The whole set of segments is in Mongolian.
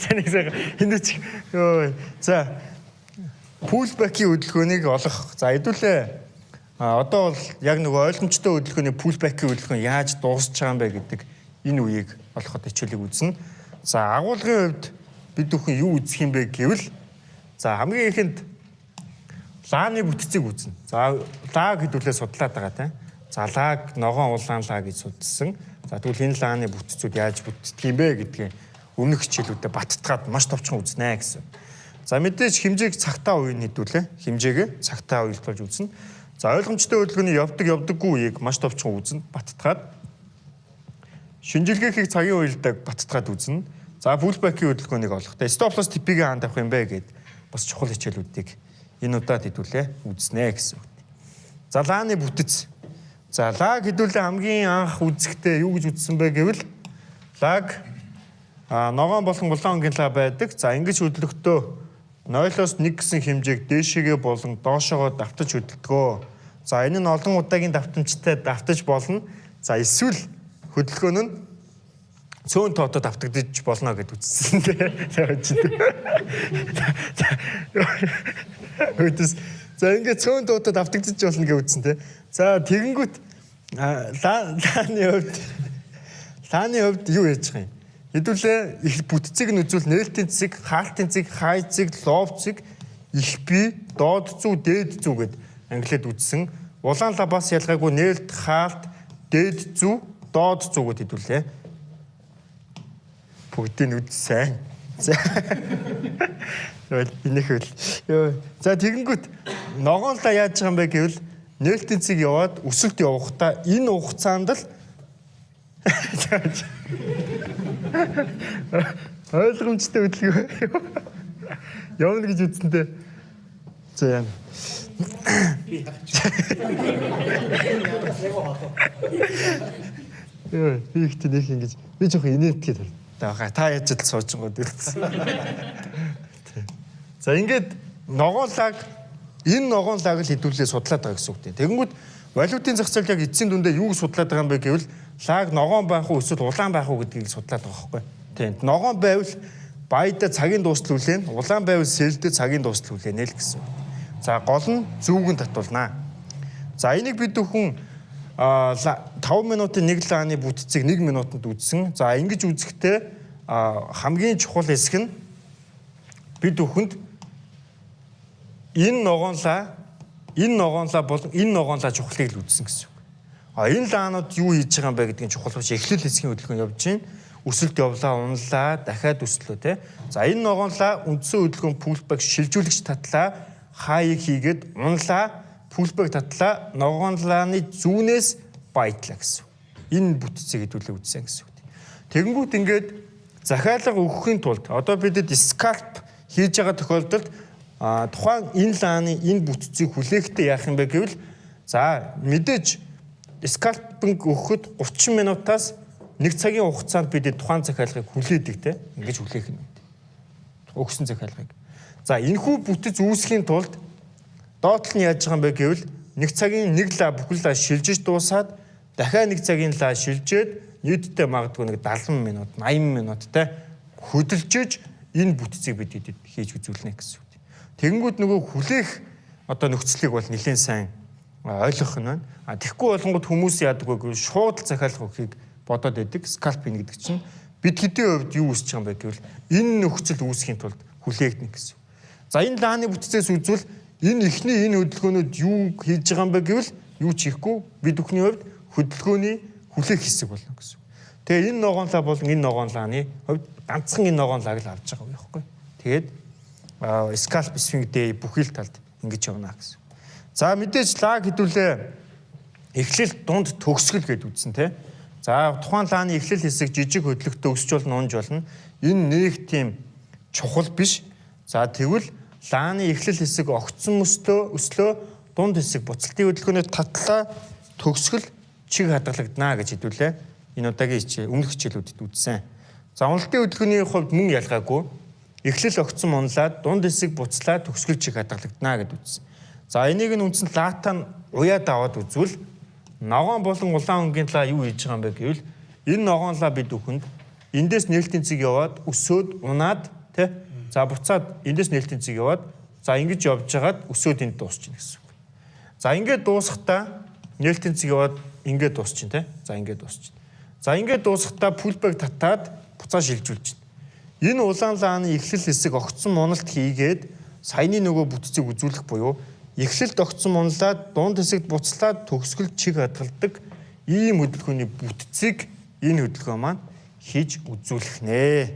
Санийсаа хинэч ёо. За пулбэкийн хөдөлгөөнийг олох. За хэдүүлээ одоо бол яг нөгөө ойлгомжтой хөдөлгөөний пулбэкийн хөдөлгөөн яаж дуусч байгаа юм бэ гэдэг энэ үеийг олоход хичээлийг үзнэ. За агуулгын хувьд бид бүхэн юу үзэх юм бэ гэвэл за хамгийн ихэнд лааны бүтцийг үзнэ. За лаг хэдүүлээ судлаад байгаа тийм. За лаг ногоон улаан лаг гэж судалсан. За тэгвэл энэ лааны бүтцүүд яаж бүтдэг юм бэ гэдгийг өмнөх хичээлүүдэд баттгаад маш товчхон үзнэ гэсэн. За мэдээж хэмжээг цагтаа үеийн хэдүүлээ. Хэмжээгээ цагтаа уялдуулж үзнэ. За ойлгомжтой хөдөлгөөний явдаггүй үеийг маш товчхон үзнэ, баттгаад. Шинжилгээхийг цагийн уялдаг баттгаад үзнэ. За пулбэкийн хөдөлгөөнийг олох. Стоп-лосс типийг хаанд авах юм бэ гэд бас чухал хичээлүүдийг энэ удаад хэдүүлээ үзнэ гэсэн үг. За лааны бүтэц. За лаг хэдүүлээ хамгийн анх үзэхдээ юу гэж үзсэн бэ гэвэл лаг ногоон болон улаан өнгийн лаг байдаг. За ингэж хөдлөхдөө 0-оос 1 гэсэн хэмжээг дээшээгээ болон доошоогоо давтаж хөдөлгөө. За энэ нь олон удаагийн давтамжтай давтаж болно. За эсвэл хөдөлгөөн нь цөөн тоотод давтагдаж болно гэж үзсэн. За ингээд цөөн тоотод давтагдаж болно гэж үзсэн те. За тэгэнгүүт лааны хувьд юу яаж байгаа юм? Хэдүүлээ их бүтцийг нь үзвэл нээлтийн цэцэг, хаалтын цэцэг, хай цэцэг, лоб цэцэг, их бие, доод зүү, дээд зүү гэд англиад үзсэн. Улаан лабаас ялгаагүй нээлт, хаалт, дээд зүү, доод зүү гэд хэдүүлээ. Бүгдийг үзсэн. За. Энийх үл. За тэгэнгүүт ногоон лаа яаж байгаа юм бэ гэвэл нээлтийн цэцэг яваад өсөлт явахдаа энэ хугацаанд л ойлгомжтой хөдөлгөөн явна гэж үзсэнтэй. За яа. Яа, би ихтэй нэг ингэж би жоох инээдгээд байгаа. Та яаж л сууж байгаа гэсэн. За ингээд ногоон лаг энэ ногоон лаг л хэдүүлээ судлаад байгаа гэсэн үг тийм. Тэгэнгүүт валютын зах зээл яг эцсийн дүндээ юуг судлаад байгаа юм бэ гэвэл лаг ногоон байх уу эсвэл улаан байх уу гэдгийг судлаад байгаа байхгүй. Тийм. Ногоон байвал баяда цагийн дуустал хүлээн, улаан байвал сэлдэ цагийн дуустал хүлээнэ л гэсэн. За гол нь зүвгэн татуулнаа. За энийг бид бүхэн 5 минутын нэг лааны бүтцийг 1 минутанд үзсэн. За ингэж үзэхдээ хамгийн чухал хэсэг нь бид бүхэнд энэ ногоон лаа болон энэ ногоон лаа чухлыг л үзсэн гэсэн үг. Энэ лаанууд юу хийж байгаа юм бэ гэдгийг чухал биш эхлэл хэсгийн хөдөлгөөн явж байна. Өсөлт явлаа, унлаа, дахиад өслөө те. За энэ ногоон лаа үндсэн хөдөлгөөн пулбэк шилжүүлэгч татлаа, хаийг хийгээд унлаа, пулбэк татлаа, ногоон лааны зүүнээс баятлаа гэсэн. Энэ бүтцийг хэдүүлээ үзсэн гэсэн үг. Тэгэнгүүт ингээд захиалга өгөхийн тулд одоо бидэд скальп хийж байгаа тохиолдолд тухайн энэ лааны энэ бүтцийг хүлээхдээ яах юм бэ гэвэл за мэдээж скальпинг өгөхөд 30 минутаас 1 цагийн хугацаанд бид тухайн захиалгыг хүлээдэг те ингэж хүлээх юм. Өгсөн захиалгыг. За энэхүү бүтэц үүсгэхийн тулд доотлол нь яаж байгаа юм бэ гэвэл 1 цагийн 1 лаа бүхэл лаа шилжиж дуусаад дахиад 1 цагийн лаа шилжээд нийтдээ магадгүй нэг 70 минут, 80 минут те хөдөлжиж энэ бүтцийг бид хийж үзүүлнэ гэсэн үг. Тэгэнгүүт нөгөө хүлээх одоо нөхцөлийг бол нэлээд сайн ойлгох нь байна. Тэгэхгүй болгонгод хүмүүс яадаг вэ гэвэл шууд захиалга өгөхийг бодоод байдаг. Скальпинг гэдэг чинь бид хэдийн хувьд юу үсэж байгаа юм бэ гэвэл энэ нөхцөл үүсгэхийн тулд хүлээгдэнэ гэсэн. За энэ лааны бүтцээс үзвэл энэ ихний энэ хөдөлгөөнүүд юу хийж байгаа юм бэ гэвэл юу ч хийхгүй бид бүхний хувьд хөдөлгөөний хүлээх хэсэг болно гэсэн. Тэгээ энэ ногоон лаа болон энэ ногоон лааны хувьд ганцхан энэ ногоон лааг л авч байгаа юм байхгүй. Тэгээд скальп swing day бүхэл талд ингэж явна гэсэн. За мэдээж лаг хэдүүлээ эхлэл дунд төгсгөл гэдээ үзсэн тий. За тухайн лааны эхлэл хэсэг жижиг хөдлөгтөө өсч болно, унж болно. Энэ нэг тийм чухал биш. За тэгвэл лааны эхлэл хэсэг огцсон өслөө дунд хэсэг буцалтын хөдөлгөөнөд татлаа төгсгөл чиг хадгалагдана гэж хэдүүлээ. Энэ удаагийн өмнөх хичээлүүдэд үзсэн. За уналтын хөдөлгөөний хувьд мөн ялгаагүй. Эхлэл огцсон унлаад дунд хэсэг буцлаад төгсгөл чиг хадгалагдана гэж үзсэн. За энийг нь үндсэн лаата нь уяад аваад үзвэл ногоон болон улаан өнгийн лаа юу хийж байгаа юм бэ гэвэл энэ ногоон лаа бид бүхэнд эндээс нээлтийн цэг яваад өсөөд унаад тий. За буцаад эндээс нээлтийн цэг яваад за ингэж явж хагаад өсөөд энд дуусчихна гэсэн үг. За ингээд дуусахдаа нээлтийн цэг яваад ингээд дуусчихна тий. За ингээд дуусчихна. За ингээд дуусахдаа пулбэг татаад буцаа шилжүүлж байна. Энэ улаан лааны эхлэл хэсэг огцон муналт хийгээд саяны нөгөө бүтцийг үзүүлэх буюу эхлэлд огцон мунлаад дунд хэсэгт буцлаад төгсгөл чиг хадгалдаг ийм хөдөлгөөний бүтцийг энэ хөдөлгөөн маань хийж үзүүлэх нэ.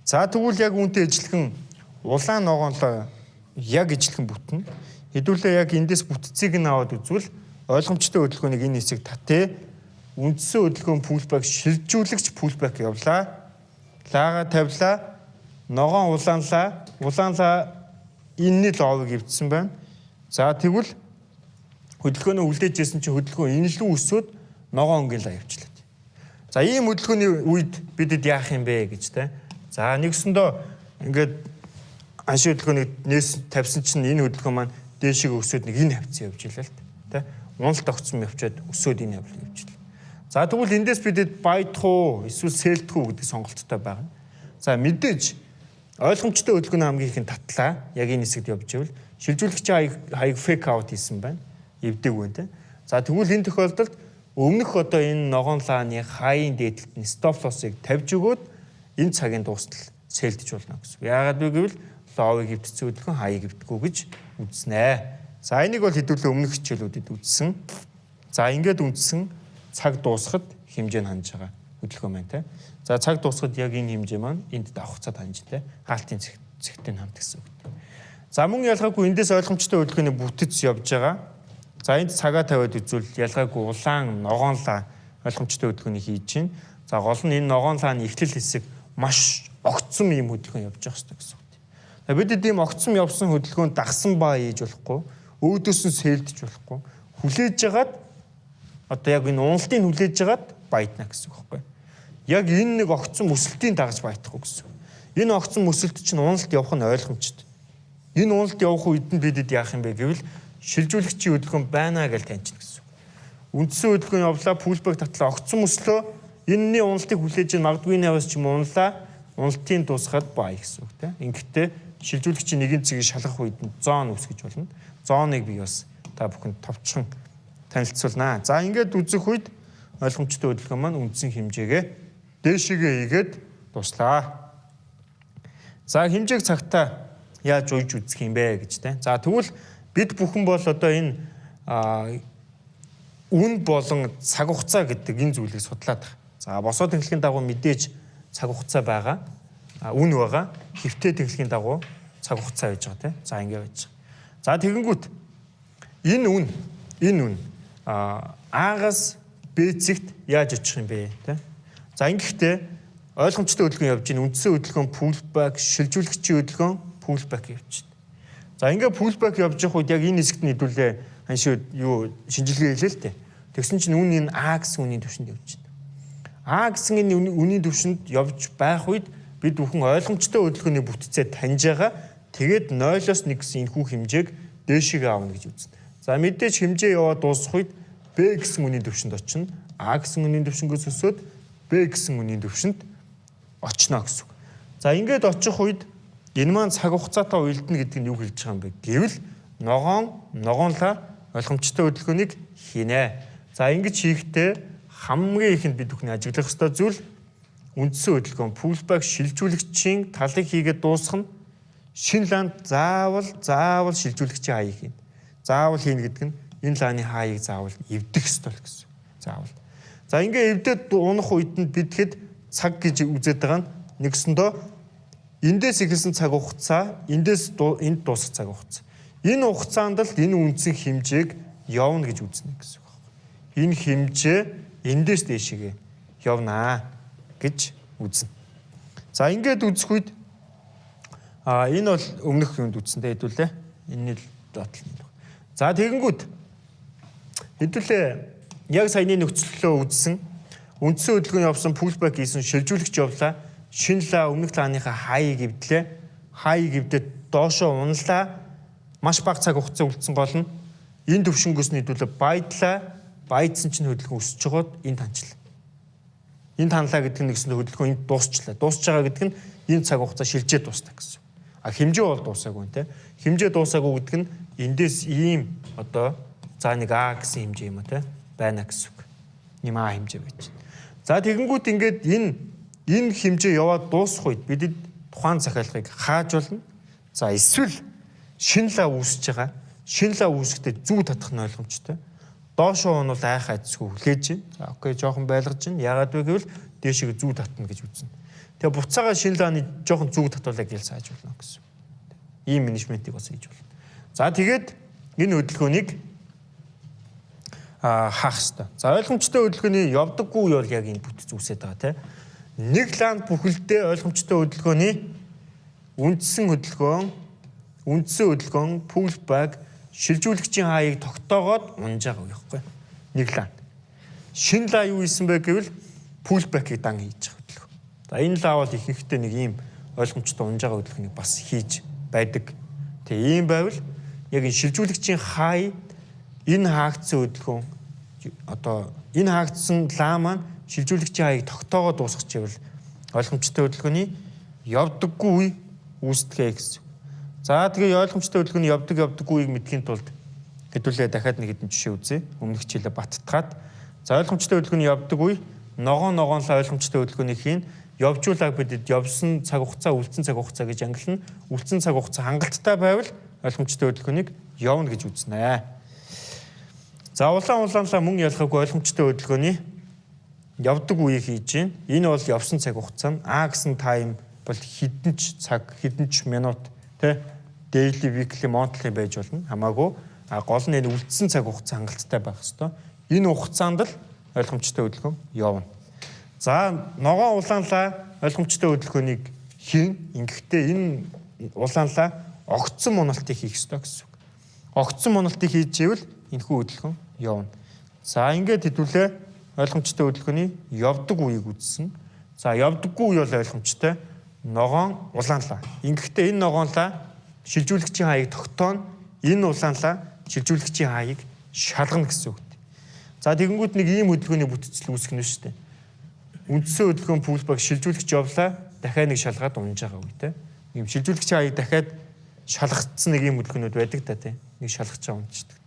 За тэгвэл яг үүнтэй ижилхэн улаан ногоонлоо яг ижилхэн бүтнэ. Хэдүүлээ яг эндээс бүтцийг нь аваад үзвэл ойлгомжтой хөдөлгөөнийг энэ хэсэг татъя. Үндсэн хөдөлгөөн пулбэк шилжүүлэгч пулбэк явлаа. Лаагаа тавилаа. Ногоон улаанлаа. Улаанлаа энэний ловыг эвдсэн байна. За тэгвэл хөдөлгөөнөө үлдээж ирсэн чинь хөдөлгөөн энэ лүү өсөөд ногоон өнгийн лаа явчлаа. За ийм хөдөлгөөний үед бидэд яах юм бэ гэж те. За нэгсэндөө ингээд аншийн хөдөлгөөнийг нээс тавьсан чинь энэ хөдөлгөөн маань дээшээ өсөөд нэг энэ хавцсан явж илаа л те. Уналт огцсон явчаад өсөөд энэ явж илаа. За тэгвэл эндээс бидэд баядах уу эсвэл сэлдэх үү гэдэг сонголттой байна. За мэдээж ойлгомжтой хөдөлгөөний хамгийн ихэнд татлаа. Яг энэ хэсэгт явж ивэл шилжүүлэгчийн хаяг фейк аут хийсэн байна. Эвдэг байна те. За тэгвэл энэ тохиолдолд өмнөх одоо энэ ногоон лааны хаяын дээдлэлт нь стоп лоссыг тавьж өгөөд энэ цагийн дуустал сэлдэж болно гэсэн. Яагаад вэ гэвэл ловыг эвдсэн хөдөлгөөн хаяг эвдэхгүй гэж үзнэ. За энийг бол хэдүүлээ өмнөх хичээлүүдэд үзсэн. За ингээд үндсэн цаг дуусахад хэмжээ нь хандж байгаа хөдөлгөөн байна те. За цаг дуусахад яг энэ хэмжээ маань энд давхцаад ханж те. Хаалтын цэгтэй хамт гэсэн үг. За мөн ялгаагүй эндээс ойлгомжтой хөдөлгөөний бүтэц явж байгаа. За энд цагаа тавиад үзвэл ялгаагүй улаан ногоон лаа ойлгомжтой хөдөлгөөнийг хийж чинь. За гол нь энэ ногоон лааны эхлэл хэсэг маш огцом ийм хөдөлгөөн явж байгаа гэсэн үг. Бидэд ийм огцом явсан хөдөлгөөнд дагсан баа хийж болохгүй, өөдөөс нь сэлдэж болохгүй. Хүлээж жагаад одоо яг энэ уналтыг хүлээж жагаад баятна гэсэн үг байхгүй. Яг энэ нэг огцом өсөлтийн дагаж баятахгүй гэсэн. Энэ огцом өсөлт чинь уналт явах нь ойлгомжтой. Энэ уналт явах үед нь бидэд яах юм бэ гэвэл шилжүүлэгчийн хөдөлгөөн байна гэж таньчихна гэсэн. Үндсэн хөдөлгөөн явлаа, пулбэк татлаа, огцом өслөө. Энэний уналтыг хүлээж магадгүй наваас ч юм унлаа. Уналтын дуусгаад бай гэсэн үг тийм. Ингэхдээ шилжүүлэгчийн нэгэн цэгийг шалгах үед нь зоон үүсгэж болно. Зооныг би бас та бүхэнд товчхон танилцуулнаа. За ингээд үзэх үед ойлгомжтой хөдөлгөөн маань үндсэн хэмжээгээ дээшээгээ хийгээд дуслаа. За хэмжээг цагтаа яаж уйж үзэх юм бэ гэж тийм. За тэгвэл бид бүхэн бол одоо энэ үн болон цаг хугацаа гэдэг энэ зүйлийг судлаад байгаа. За босоо тэнхлэгийн дагуу мэдээж цаг хугацаа байгаа. Үн байгаа. Хэвтэй тэнхлэгийн дагуу цаг хугацаа байж байгаа тийм. За ингэ байж байгаа. За тэгэнгүүт энэ үн А-гаас Б-цэгт яаж очих юм бэ тийм. За ингэхдээ ойлгомжтой хөдөлгөөн явж ийн үндсэн хөдөлгөөн пулбэк, шилжүүлэгчийн хөдөлгөөн пулбэк явж байна. За ингээд пулбэк явж явах үед яг энэ хэсэгт нийлүүлээ ханшид юу шинжилгээ хийлээ л дээ. Тэгсэн чинь үн энэ А гэсэн үнийн түвшинд явж байна. А гэсэн энэ үнийн түвшинд явж байх үед бид бүхэн ойлгомжтой хөдөлгөөний бүтцээ таньж байгаа. Тэгээд 0-оос 1 гэсэн энэ хүү хэмжээг дээшээ аавна гэж үзнэ. За мэдээж хэмжээ яваад дуусах үед Б гэсэн үнийн түвшинд очино. А гэсэн үнийн түвшингээс өсөөд Б гэсэн үнийн түвшинд очино гэсэн үг. За ингээд очих үед энэ маань цаг хугацаатай уялдана гэдэг нь юу хэлж байгаа юм бэ гэвэл ногоонлаа ойлгомжтой хөдөлгөөнийг хийнэ. За ингэж хийхдээ хамгийн ихэнд бид бүхний ажиглах ёстой зүйл үндсэн хөдөлгөөн пулбэк шилжүүлэгчийн талыг хийгээд дуусгах нь шинэ лаанд заавал шилжүүлэгчийн хаяг хийнэ. Заавал хийнэ гэдэг нь энэ лааны хаяг заавал эвдэх ёстой л гэсэн. Заавал. За ингээ эвдээд унах үед нь бидэд цаг гэж үзээд байгаа нь нэгсэндөө эндээс эхэлсэн цаг хугацаа, энд дуусах цаг хугацаа. Энэ хугацаанд л энэ үндсэн хэмжээг явна гэж үзнэ гэсэн үг байна. Энэ хэмжээ эндээс дээшээгээ явнаа гэж үзнэ. За ингээд үзэх үед энэ бол өмнөх юунд үзнэтэй хэдүүлээ. Энэ л доотлол нь. За тэгэнгүүт хэдүүлээ яг саяны нөхцөлөө үзсэн үндсэн хөдөлгөөн явсан пулбэк хийсэн шилжүүлэгч явлаа. Шинэ лаа өмнөх лааныхаа хаяг эвдлээ. Хаяг эвдээд доошоо унлаа. Маш бага цаг хугацаа үлдсэн гол нь энэ төвшингөөс нийлүүлээ баядлаа. Баядсан чинь хөдөлгөөн өсөж жогоод энэ танчлаа. Энд ханлаа гэдэг нь нэгсэн хөдөлгөөн энд дуусчлаа. Дуусч байгаа гэдэг нь энэ цаг хугацаа шилжээ дуусна гэсэн. Хэмжээ бол дуусаагүй те. Хэмжээ дуусаагүй гэдэг нь эндээс ийм одоо за нэг А гэсэн хэмжээ юм а те байна гэсэн үг. Ийм А хэмжээ байж байна. За тэгэнгүүт ингээд энэ хэмжээ яваад дуусах үед бид тухайн захиалгыг хааж болно. За эсвэл шинэ лав үүсэж байгаа. Шинэ лав үүсэхдээ зүү татах нь ойлгомжтой. Доошоо нь бол айхаа эцгүй хүлээж байна. За окей жоохон байлгаж байна. Яагаад вэ гэвэл дээшээ зүү татна гэж үзнэ. Тэгээ буцаага шинэ лааны жоохон зүү татуулаа гэж сайж болно гэсэн. Ийм менежментийг бас хийж болно. За тэгээд энэ хөдөлгөөнийг хаах хэрэгтэй. За ойлгомжтой хөдөлгөөний явдаггүй үе бол яг энэ бүтэц үүсээд байгаа тийм. Нэг лаанд бүхэлдээ ойлгомжтой хөдөлгөөний үндсэн хөдөлгөөн pullback шилжүүлэгчийн хааяыг тогтоогоод унж байгаа байхгүй. Нэг лаанд. Шинэ лаа юу хийсэн бэ гэвэл pullback-ийг дан хийж байгаа хөдөлгөөн. За энэ лаа бол ихэнхдээ нэг ийм ойлгомжтой унж байгаа хөдөлгөөнийг бас хийж байдаг. Тэгээ ийм байвал яг энэ шилжүүлэгчийн хай энэ хаагдсан хөдөлгөөн одоо энэ хаагдсан лаа маань шилжүүлэгчийн хаяг тогтоогоод дуусгах чивэл ойлгомжтой хөдөлгөөний явдаггүй үе үүсдэгэ гэсэн. За тэгээ ойлгомжтой хөдөлгөөний явдаггүй үеийг мэдхийн тулд хэдүүлээ дахиад нэг хэдэн жишээ үзье. Өмнөх хичээлээ баттгаад. За ойлгомжтой хөдөлгөөний явдаггүй үе ногоонлоо ойлгомжтой хөдөлгөөний хийн явжуулаад бидэд явсан цаг хугацаа үлдсэн цаг хугацаа гэж ангилна. Үлдсэн цаг хугацаа хангалттай байвал ойлгомжтой хөдөлгөөнийг явна гэж үзнэ. За улаанлаа мөн ялгаагүй ойлгомжтой хөдөлгөөний явдаг үеийг хийж гин. Энэ бол явсан цаг хугацаа нь А гэсэн тайм бол хэдэн ч цаг, хэдэн ч минут тэ daily, weekly, monthly байж болно. Хамаагүй гол нь энэ үлдсэн цаг хугацаа хангалттай байх ёстой. Энэ хугацаанд л ойлгомжтой хөдөлгөөн явна. За ногоон улаанлаа ойлгомжтой хөдөлгөөнийг хийн. Ингэхдээ энэ улаанлаа огцсон муналтыг хийх ёстой гэсэн үг. Огцсон муналтыг хийж ивэл энэхүү хөдөлгөөн явна. За ингээд хэдүүлээ ойлгомжтой хөдөлгөөний явдаг үеийг үзсэн. За явдаггүй үе бол ойлгомжтой ногоон улаанлаа. Ингэхдээ энэ ногоонлаа шилжүүлэгчийн хаяг тогтооно. Энэ улаанлаа шилжүүлэгчийн хаяг шалгана гэсэн үг. За тэгэнгүүт нэг ийм хөдөлгөөний бүтцэл үүсгэнэ шүү дээ. Үндсэн хөдөлгөөн pullback шилжүүлэгч явлаа, дахиад нэг шалгаад унж байгаа үе те. Ийм шилжүүлэгчийн хаяг дахиад шалгагдсан нэг ийм хөдөлгөөнүүд байдаг та те. Нэг шалгаж байгаа унждаг.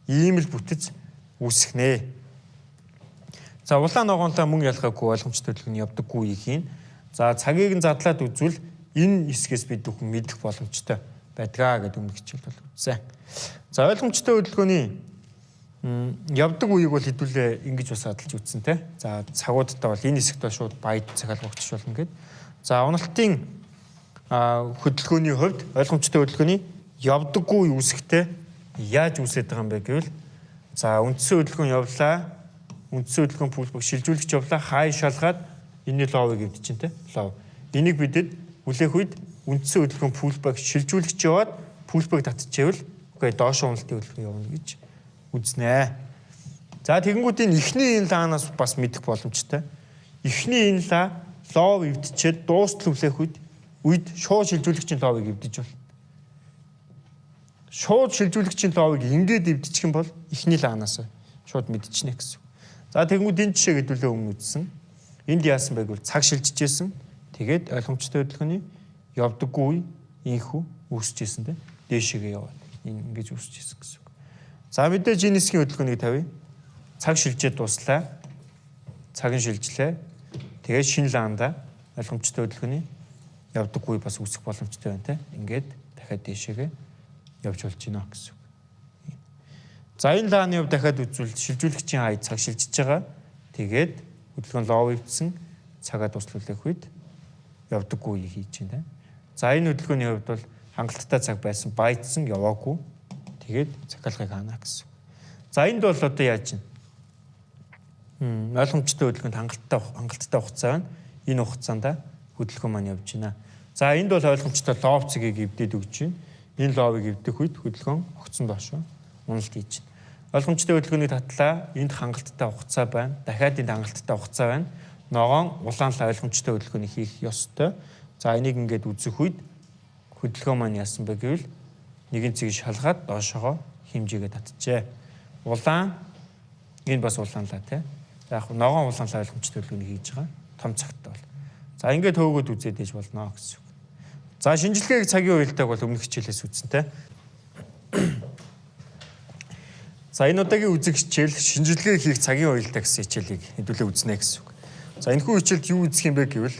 Ийм л бүтэц үүсгэнэ. За улаан ногоонлаа мөн ялгаагүй ойлгомжтой хөдөлгөөний явдаггүй үеийг хийн. За цагийг нь задлаад үзвэл энэ хэсгээс бид бүхэн мэдэх боломжтой байдгаа гэдэг өмнөх хичээл бол үзсэн. За ойлгомжтой хөдөлгөөний явдаг үеийг бол хэдүүлээ ингэж бас адалж үзсэн те. За цагуудтай бол энэ хэсэгт бол шууд баяд захиалгагч болно гэд. За уналтын хөдөлгөөний хувьд ойлгомжтой хөдөлгөөний явдаггүй үе үүсэхдээ яаж үүсэж байгаа юм бэ гэвэл за үндсэн хөдөлгөөн явлаа. Үндсэн хөдөлгөөн pullback шилжүүлэгч явлаа. Хай шалгаад энэ ловыг эвдэж чинь те. Лов. Энийг бидэд хүлээх үед үндсэн хөдөлгөөн pullback шилжүүлэгч яваад pullback татчихвэл үгүй доош уналтын хөдөлгөөн явна гэж үзнэ. За тэгэнгүүт энэ эхний энэ лаанаас бас мэдэх боломжтой. Эхний энэ лаа лов эвдчихэд дуустал хүлээх үед шууд шилжүүлэгчийн ловыг эвдэж бол. Шууд шилжүүлэгчийн ловыг ингээд эвдчих юм бол эхний лаанаас шууд мэдчихнэ гэсэн. За тэгэнгүүт энэ жишээ гэдүүлээ өмнө үзсэн. Энд яасан бэ гэвэл цаг шилжижсэн. Тэгээд ойлгомжтой хөдөлгөөний явдаггүй инхүү үүсчихсэн те. Дээшээгээ яваад ингэж үүсчихсэн гэсэн. За мэдээж энэ хэсгийн хөдөлгөөнийг тавья. Цаг шилжээд дуслаа. Цаг нь шилжлээ. Тэгээд шинэ лаанда ойлгомжтой хөдөлгөөний явдаггүй бас үүсэх боломжтой байна те. Ингээд дахиад дээшээгээ явж болж байна гэсэн. За энэ лааны хувьд дахиад үзвэл шилжүүлэгчийн хай цаг шилжиж байгаа. Тэгээд хөдөлгөөн лов ивдсэн цагаа дуслуулах үед явдаггүй үеийг хийж байна. За энэ хөдөлгөөний хувьд бол хангалттай цаг байсан баяжсан яваагүй. Тэгээд захиалгыг хаана гэсэн. За энд бол одоо яаж байна? Ойлгомжтой хөдөлгөөнд хангалттай хугацаа байна. Энэ хугацаанд хөдөлгөөн маань явж байна. За энд бол ойлгомжтой лов цэгийг эвдээд өгч байна. Энэ ловыг эвдэх үед хөдөлгөөн огцон доошоо уналт хийж байна. Ойлгомжтой хөдөлгөөний татлаа энд хангалттай хугацаа байна. Дахиад энд хангалттай хугацаа байна. Ногоон улаанлаа ойлгомжтой хөдөлгөөний хийх ёстой. За энийг ингээд үзэх үед хөдөлгөөн маань яасан бэ гэвэл нэгэн цэгийг шалгаад доошоо хэмжээгээ татжээ. Улаан энэ бас улаанлаа тий. яг ногоон улаан ойлгомжтой төлөвлөгөөнийг хийж байгаа. Том цагтаа бол. За ингээд хөөгөөд үзээд ээж болно гэсэн үг. За шинжилгээг цагийн уялдааг бол өмнөх хичээлээс үзсэн те. За энэ удаагийн үзэг хичээл шинжилгээ хийх цагийн уялдаа гэсэн хичээлийг хэдүүлээ үзнэ гэсэн үг. За энэхүү хичээлд юу үзэх юм бэ гэвэл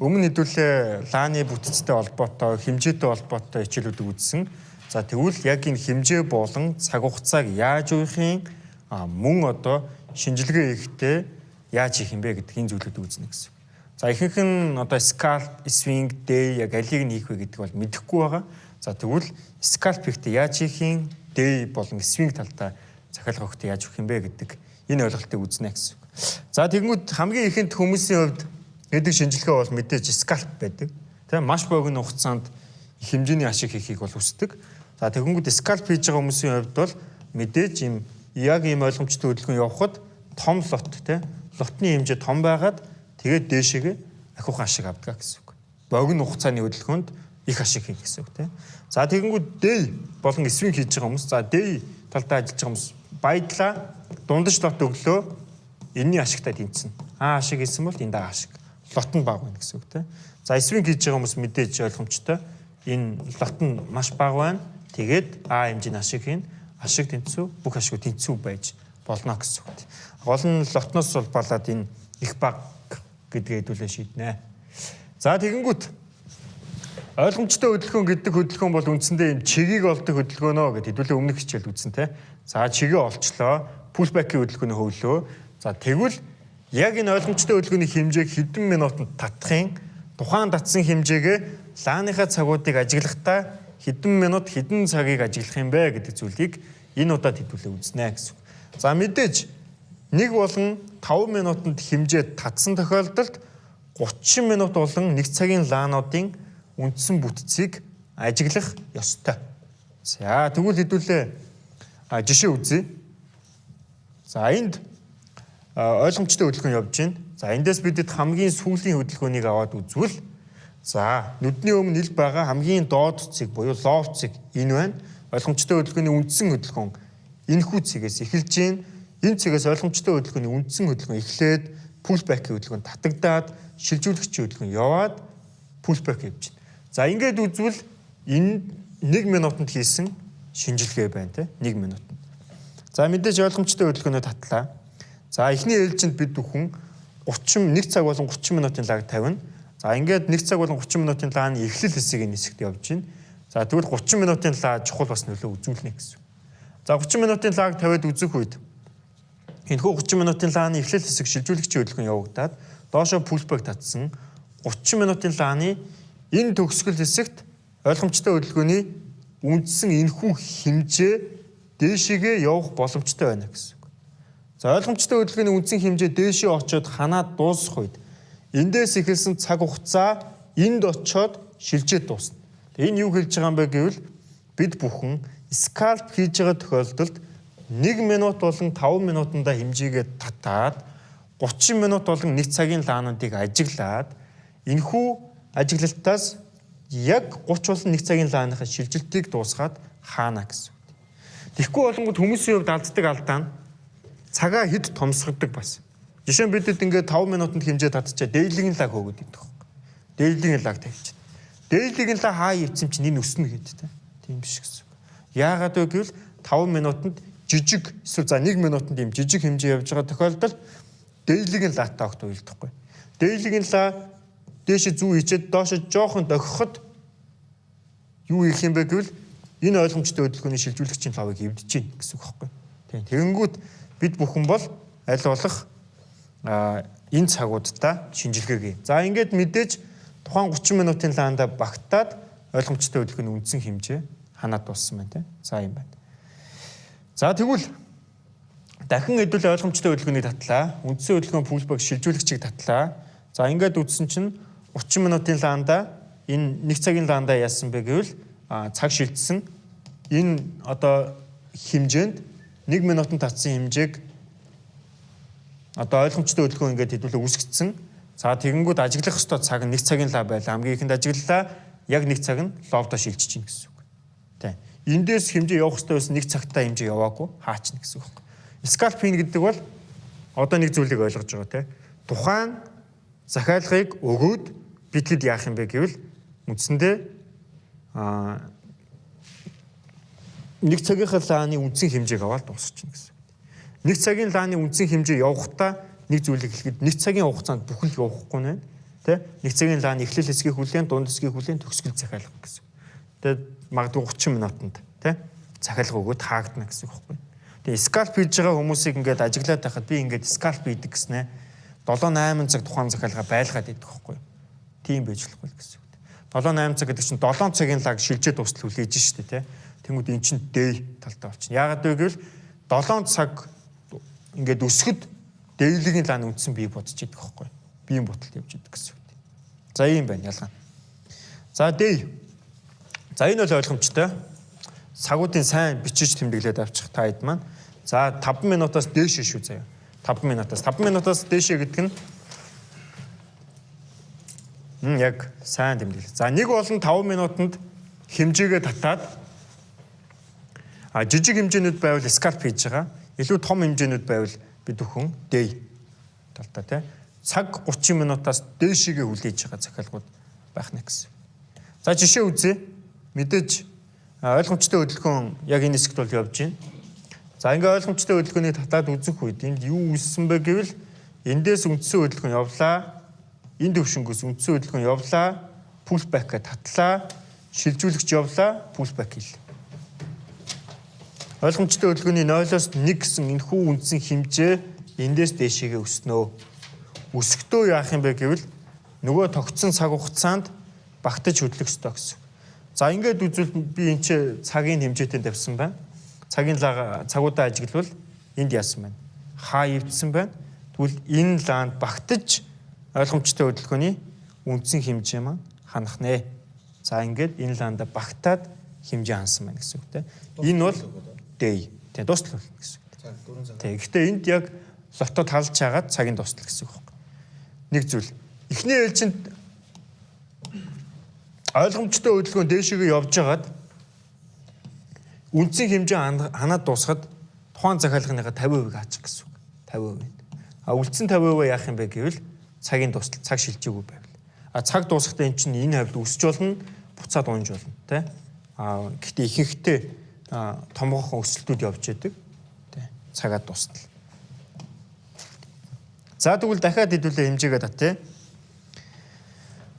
өмнө хэдүүлээ лааны бүтцтэй холбоотой, хэмжээтэй холбоотой хичээлүүдийг үзсэн. За тэгвэл яг энэ хэмжээ болон цаг хугацааг яаж уяхын мөн одоо шинжилгээ хийхдээ яаж хийх юм бэ гэдэг энэ зүйлүүдийг үзнэ гэсэн. За ихэнх нь одоо scalp, swing, day яг алийг нь хийх вэ гэдэг бол мэдэхгүй байгаа. За тэгвэл scalp хийхдээ яаж хийхин, day болон swing талдаа захиалга өгөхдөө яаж өгөх юм бэ гэдэг энэ ойлголтыг үзнэ гэсэн. За тэгэнгүүт хамгийн ихэнх хүмүүсийн хувьд гэдэг шинжилгээ бол мэдээж scalp байдаг. Тэ маш богино хугацаанд их хэмжээний ашиг хийхийг бол хүсдэг. За тэгэнгүүт scalp хийж байгаа хүмүүсийн хувьд бол мэдээж яг ийм ойлгомжтой хөдөлгөөн явахад том лот тэ лотны хэмжээ том байгаад тэгээд дээшээгээ ахиухан ашиг авдаг гэсэн үг. Богино хугацааны хөдөлгөөнд их ашиг хийнэ гэсэн үг тийм. За тэгэнгүүт day болон swing хийж байгаа хүмүүс. За day талдаа ажиллаж байгаа хүмүүс баядлаа дундаж лот өглөө энэний ашигтай тэнцэнэ. Ашиг хийсэн бол энэ даа ашиг. Лот нь бага байна гэсэн үг тийм. За swing хийж байгаа хүмүүс мэдээж ойлгомжтой. Энэ лот нь маш бага байна. Тэгээд хэмжээний ашиг хийн. Ашиг тэнцүү, бүх ашиг тэнцүү байж болно гэсэн үг. Гол нь лотноос бол балаад энэ их бага гэдгээ хэдүүлээ шийднэ. За тэгэнгүүт ойлгомжтой хөдөлгөөн гэдэг хөдөлгөөн бол үндсэндээ юм чигийг олдог хөдөлгөөнөө гэдэг хэдүүлээ өмнөх хичээлд үзсэн те. За чигээ олчлоо, pullback-ийн хөдөлгөөний хөвлөө. За тэгвэл яг энэ ойлгомжтой хөдөлгөөний хэмжээг хэдэн минутанд татахын тухайн татсан хэмжээгээ лааныхаа цагуудыг ажиглахдаа хэдэн минут хэдэн цагийг ажиглах юм бэ гэдэг зүйлийг энэ удаад хэдүүлээ үзнэ гэсэн. За мэдээж 1 болон 5 минутанд хэмжээ татсан тохиолдолд 30 минут болон 1 цагийн лаануудын үндсэн бүтцийг ажиглах ёстой. За тэгвэл хэдүүлээ жишээ үзье. За энд ойлгомжтой хөдөлгөөн явж байна. За эндээс бидэд хамгийн сүүлийн хөдөлгөөнийг аваад үзвэл за нүдний өмнө ил байгаа хамгийн доод цэг буюу low цэг энэ байна. Ойлгомжтой хөдөлгөөний үндсэн хөдөлгөөн энэхүү цэгээс эхэлж байна. Энэ цэгээс ойлгомжтой хөдөлгөөний үндсэн хөдөлгөөн эхлээд pullback-ийн хөдөлгөөн татагдаад шилжүүлэгчийн хөдөлгөөн яваад pullback явж байна. За ингээд үзвэл энэ 1 минутанд хийсэн шинжилгээ байна те 1 минутанд. За мэдээж ойлгомжтой хөдөлгөөнөө татлаа. За эхний ээлжинд бид бүхэн 1 цаг болон 30 минутын лаг тавина. За ингээд 1 цаг болон 30 минутын лагны эхлэл хэсгийн хэсэгт явж байна. За тэгвэл 30 минутын лаг чухал бас нөлөө үзүүлнэ гэсэн. За 30 минутын лаг тавиад үзэх үед энэхүү 30 минутын лагны эхлэл хэсэг шилжүүлэгчийн хөдөлгөөн явагдаад доошо pullback татсан 30 минутын лагны энэ төгсгөл хэсэгт ойлгомжтой хөдөлгөөний үндсэн энэхүү хэмжээ дээшээгээ явах боломжтой байна гэсэн. За ойлгомжтой хөдөлгөөний үндсэн хэмжээ дээшээ очоод ханаад дуусах үед эндээс эхэлсэн цаг хугацаа энд очоод шилжээд дуусна. Энэ юу хэлж байгаа юм бэ гэвэл бид бүхэн scalp хийж байгаа тохиолдолд 1 минут болон 5 минутанда хэмжээгээ татаад 30 минут болон 1 цагийн лаануудыг ажиглаад энэхүү ажиглалтаас яг 30 болон 1 цагийн лааныхаа шилжилтийг дуусгаад хаана гэсэн. Тэгэхгүй болонгод хүмүүсийн хувьд алддаг алдаа нь цагаа хэд томсгодог бас. Жишээ нь бидэд ингээд 5 минутанд хэмжээ татчихаа дээлгийн лаг хөөгд идэх хөөх. Дээлгийн лаг тавьчих. Дээлгийн лаг хаа ивцэн чинь энэ өснө гэдэг тийм биш гэсэн. Яагаад вэ гэвэл 5 минутанд жижиг эсвэл за 1 минутанд ийм жижиг хэмжээ явж байгаа тохиолдолд дээлгийн латаа огт уйлдахгүй. Дээлгийн ла дээшээ зүү хийчээд доошо жоохон дохиход юу хийх юм бэ гэвэл энэ ойлгомжтой хөдөлгөөний шилжүүлэгчийн лавыг эвдэж чинь гэсэн үг байхгүй. Тийм. Тэгэнгүүт бид бүхэн бол аль болох энэ цагуудаа шинжилгээгээ. За ингээд мэдээж тухайн 30 минутын лаанда багтаад ойлгомжтой хөдөлгөөний үндсэн хэмжээ ханаад дууссан байна тийм. За юм байна. За тэгвэл дахин хэдүүл ойлгомжтой хөдөлгөөнийг татлаа. Үндсэн хөдөлгөөн pullback шилжүүлэгчийг татлаа. За ингээд үзсэн чинь 30 минутын лаанда энэ 1 цагийн лаанда яасан бэ гэвэл цаг шилжсэн энэ одоо хэмжээнд 1 минутанд татсан хэмжээг одоо ойлгомжтой хөдөлгөөн ингээд хэдүүлээ үүсгэсэн. За тэгэнгүүт ажиглах ёстой цаг нь 1 цагийн лав байла. Хамгийн ихэнд ажиглалаа. Яг 1 цаг нь ловдоо шилжиж чинь гэсэн үг. Тийм. Эндээс хэмжээ явах ёстой байсан 1 цагтаа хэмжээ яваагүй хаач нэг гэсэн үг. Scalp хийн гэдэг бол одоо нэг зүйлийг ойлгож байгаа те. Тухайн захиалгыг өгөөд битгэд яах юм бэ гэвэл үндсэндээ нэг цагийнхаа лааны үндсэн хэмжээг аваад дуусчихна гэсэн. Нэг цагийн лааны үндсэн хэмжээ явахдаа нэг зүйлийг хэлэхэд нэг цагийн хугацаанд бүхэл явахгүй нэ. Тэ? Нэг цагийн лааны эхлэл хэсгийг хүлээн, дунд хэсгийг хүлээн, төгсгөл захиалга гэсэн. Тэгээд магадгүй 30 минутанд тэ? Захиалга өгөөд хаагдана гэсэн үг байхгүй. Тэгээд скальп хийж байгаа хүмүүсийг ингээд ажиглаад байхад би ингээд скальп хийдэг гэснэ. 7-8 цаг тухайн захиалга байлгаад идэх байхгүй. Тийм байж болохгүй гэсэн үг. 7-8 цаг гэдэг чинь 7 цагийн лаг шилжээд дуустал хүлээж штэ тэ. Тэнгүүд эн чинь дэй талтай болчихно. Яагаад вэ гэвэл 7 цаг ингээд өсгөд дэйлэгийн лааны үндсэн бий бодож идэх байхгүй. Биеийн боталд явж идэх гэсэн үг. За ийм байна ялгаа. За дэй. За энэ бол ойлгомжтой. Цагуудын сайн бичиж тэмдэглээд авчих та хэд маань. За 5 минутаас дээш шүү заяа. 5 минутаас дээшээ гэдэг нь яг сайн тэмдэглээ. За нэг болон 5 минутанд хэмжээгээ татаад жижиг хэмжээнүүд байвал скальп хийж байгаа. Илүү том хэмжээнүүд байвал бид бүхэн дэй талтай тий. Цаг 30 минутаас дээшээгээ хүлээж байгаа захиалгууд байх нэ гэсэн. За жишээ үзье. Мэдээж ойлгомжтой хөдөлгөөн яг энэ хэсэгт бол явж байна. За ингээ ойлгомжтой хөдөлгөөнийг татаад үзэх үед энд юу үүссэн бэ гэвэл эндээс үндсэн хөдөлгөөн явлаа. Энэ төвшнгөөс үндсэн хөдөлгөөн явлаа. Pullback-ыг татлаа. Шилжүүлэгч явлаа. Pullback хийлээ. Ойлгомжтой хөдөлгөөний 0-оос 1 гэсэн энэхүү үндсэн хэмжээ эндээс дээшээгээ өснөө. Өсөхдөө яах юм бэ гэвэл нөгөө тогтсон цаг хугацаанд багтаж хөдлөх ёстой гэсэн. За ингээд үзвэл би энэ ч цагийн хэмжээтэй тавьсан байна. Цагийн цагуудаа ажиглавал энд яасан байна. Хаавдсан байна. Тэгвэл энэ лаанд багтаж ойлгомжтой хөдөлгөөний үндсэн хэмжээ маань ханах нэ. За ингээд энэ лаанда багтаад хэмжээ хансан байна гэсэн үг тийм. Энэ бол дэй. Тэ дуустал гэсэн үг. Тэ. Гэхдээ энд яг лотод халж чагаад цагийн дуустал гэсэн үг байна. Нэг зүйл. Эхний ээлжинд ойлгомжтой хөдөлгөөн дээшээгээ явж хагаад үндсэн хэмжээ ханаад дуусахад тухайн захиалганыхаа 50% хаачих гэсэн үг. 50%. Үлдсэн 50% яах юм бэ гэвэл цагийн дуустал, цаг шилжээгүй байвал. Цаг дуусахдаа эн чинь энэ хавьд өсч болно, буцаад унж болно, тэ? Гэхдээ ихэнхдээ томоохон өсөлтүүд явж байдаг. Тэ? Цагаад дуустал. За тэгвэл дахиад хэдүүлээ хэмжээгээ татъя.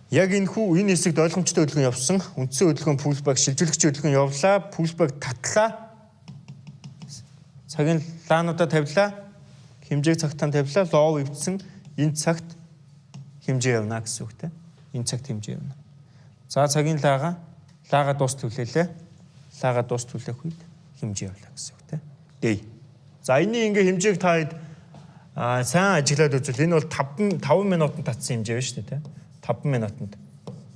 Яг энэ хэсэгт ойлгомжтой хөдөлгөөн явсан. Үндсэн хөдөлгөөн pullback, шилжүүлэгчийн хөдөлгөөн явлаа. Pullback татлаа. Цагийн лаануудаа тавилаа. Хэмжээг цагтаа тавилаа. Low ивдсэн. Энэ цагт хэмжээ явна гэсэн үг тийм. Энэ цагт хэмжээ явна. За цагийн лаага дуустал хүлээлээ. Лаага дуустал хүлээх үед хэмжээ явлаа гэсэн үг тийм. Дэй. За энэний ингээ хэмжээг та хэд сайн ажиглаад үзвэл энэ бол 5 минутанд татсан хэмжээ байна шүү дээ тийм. 5 минутанд.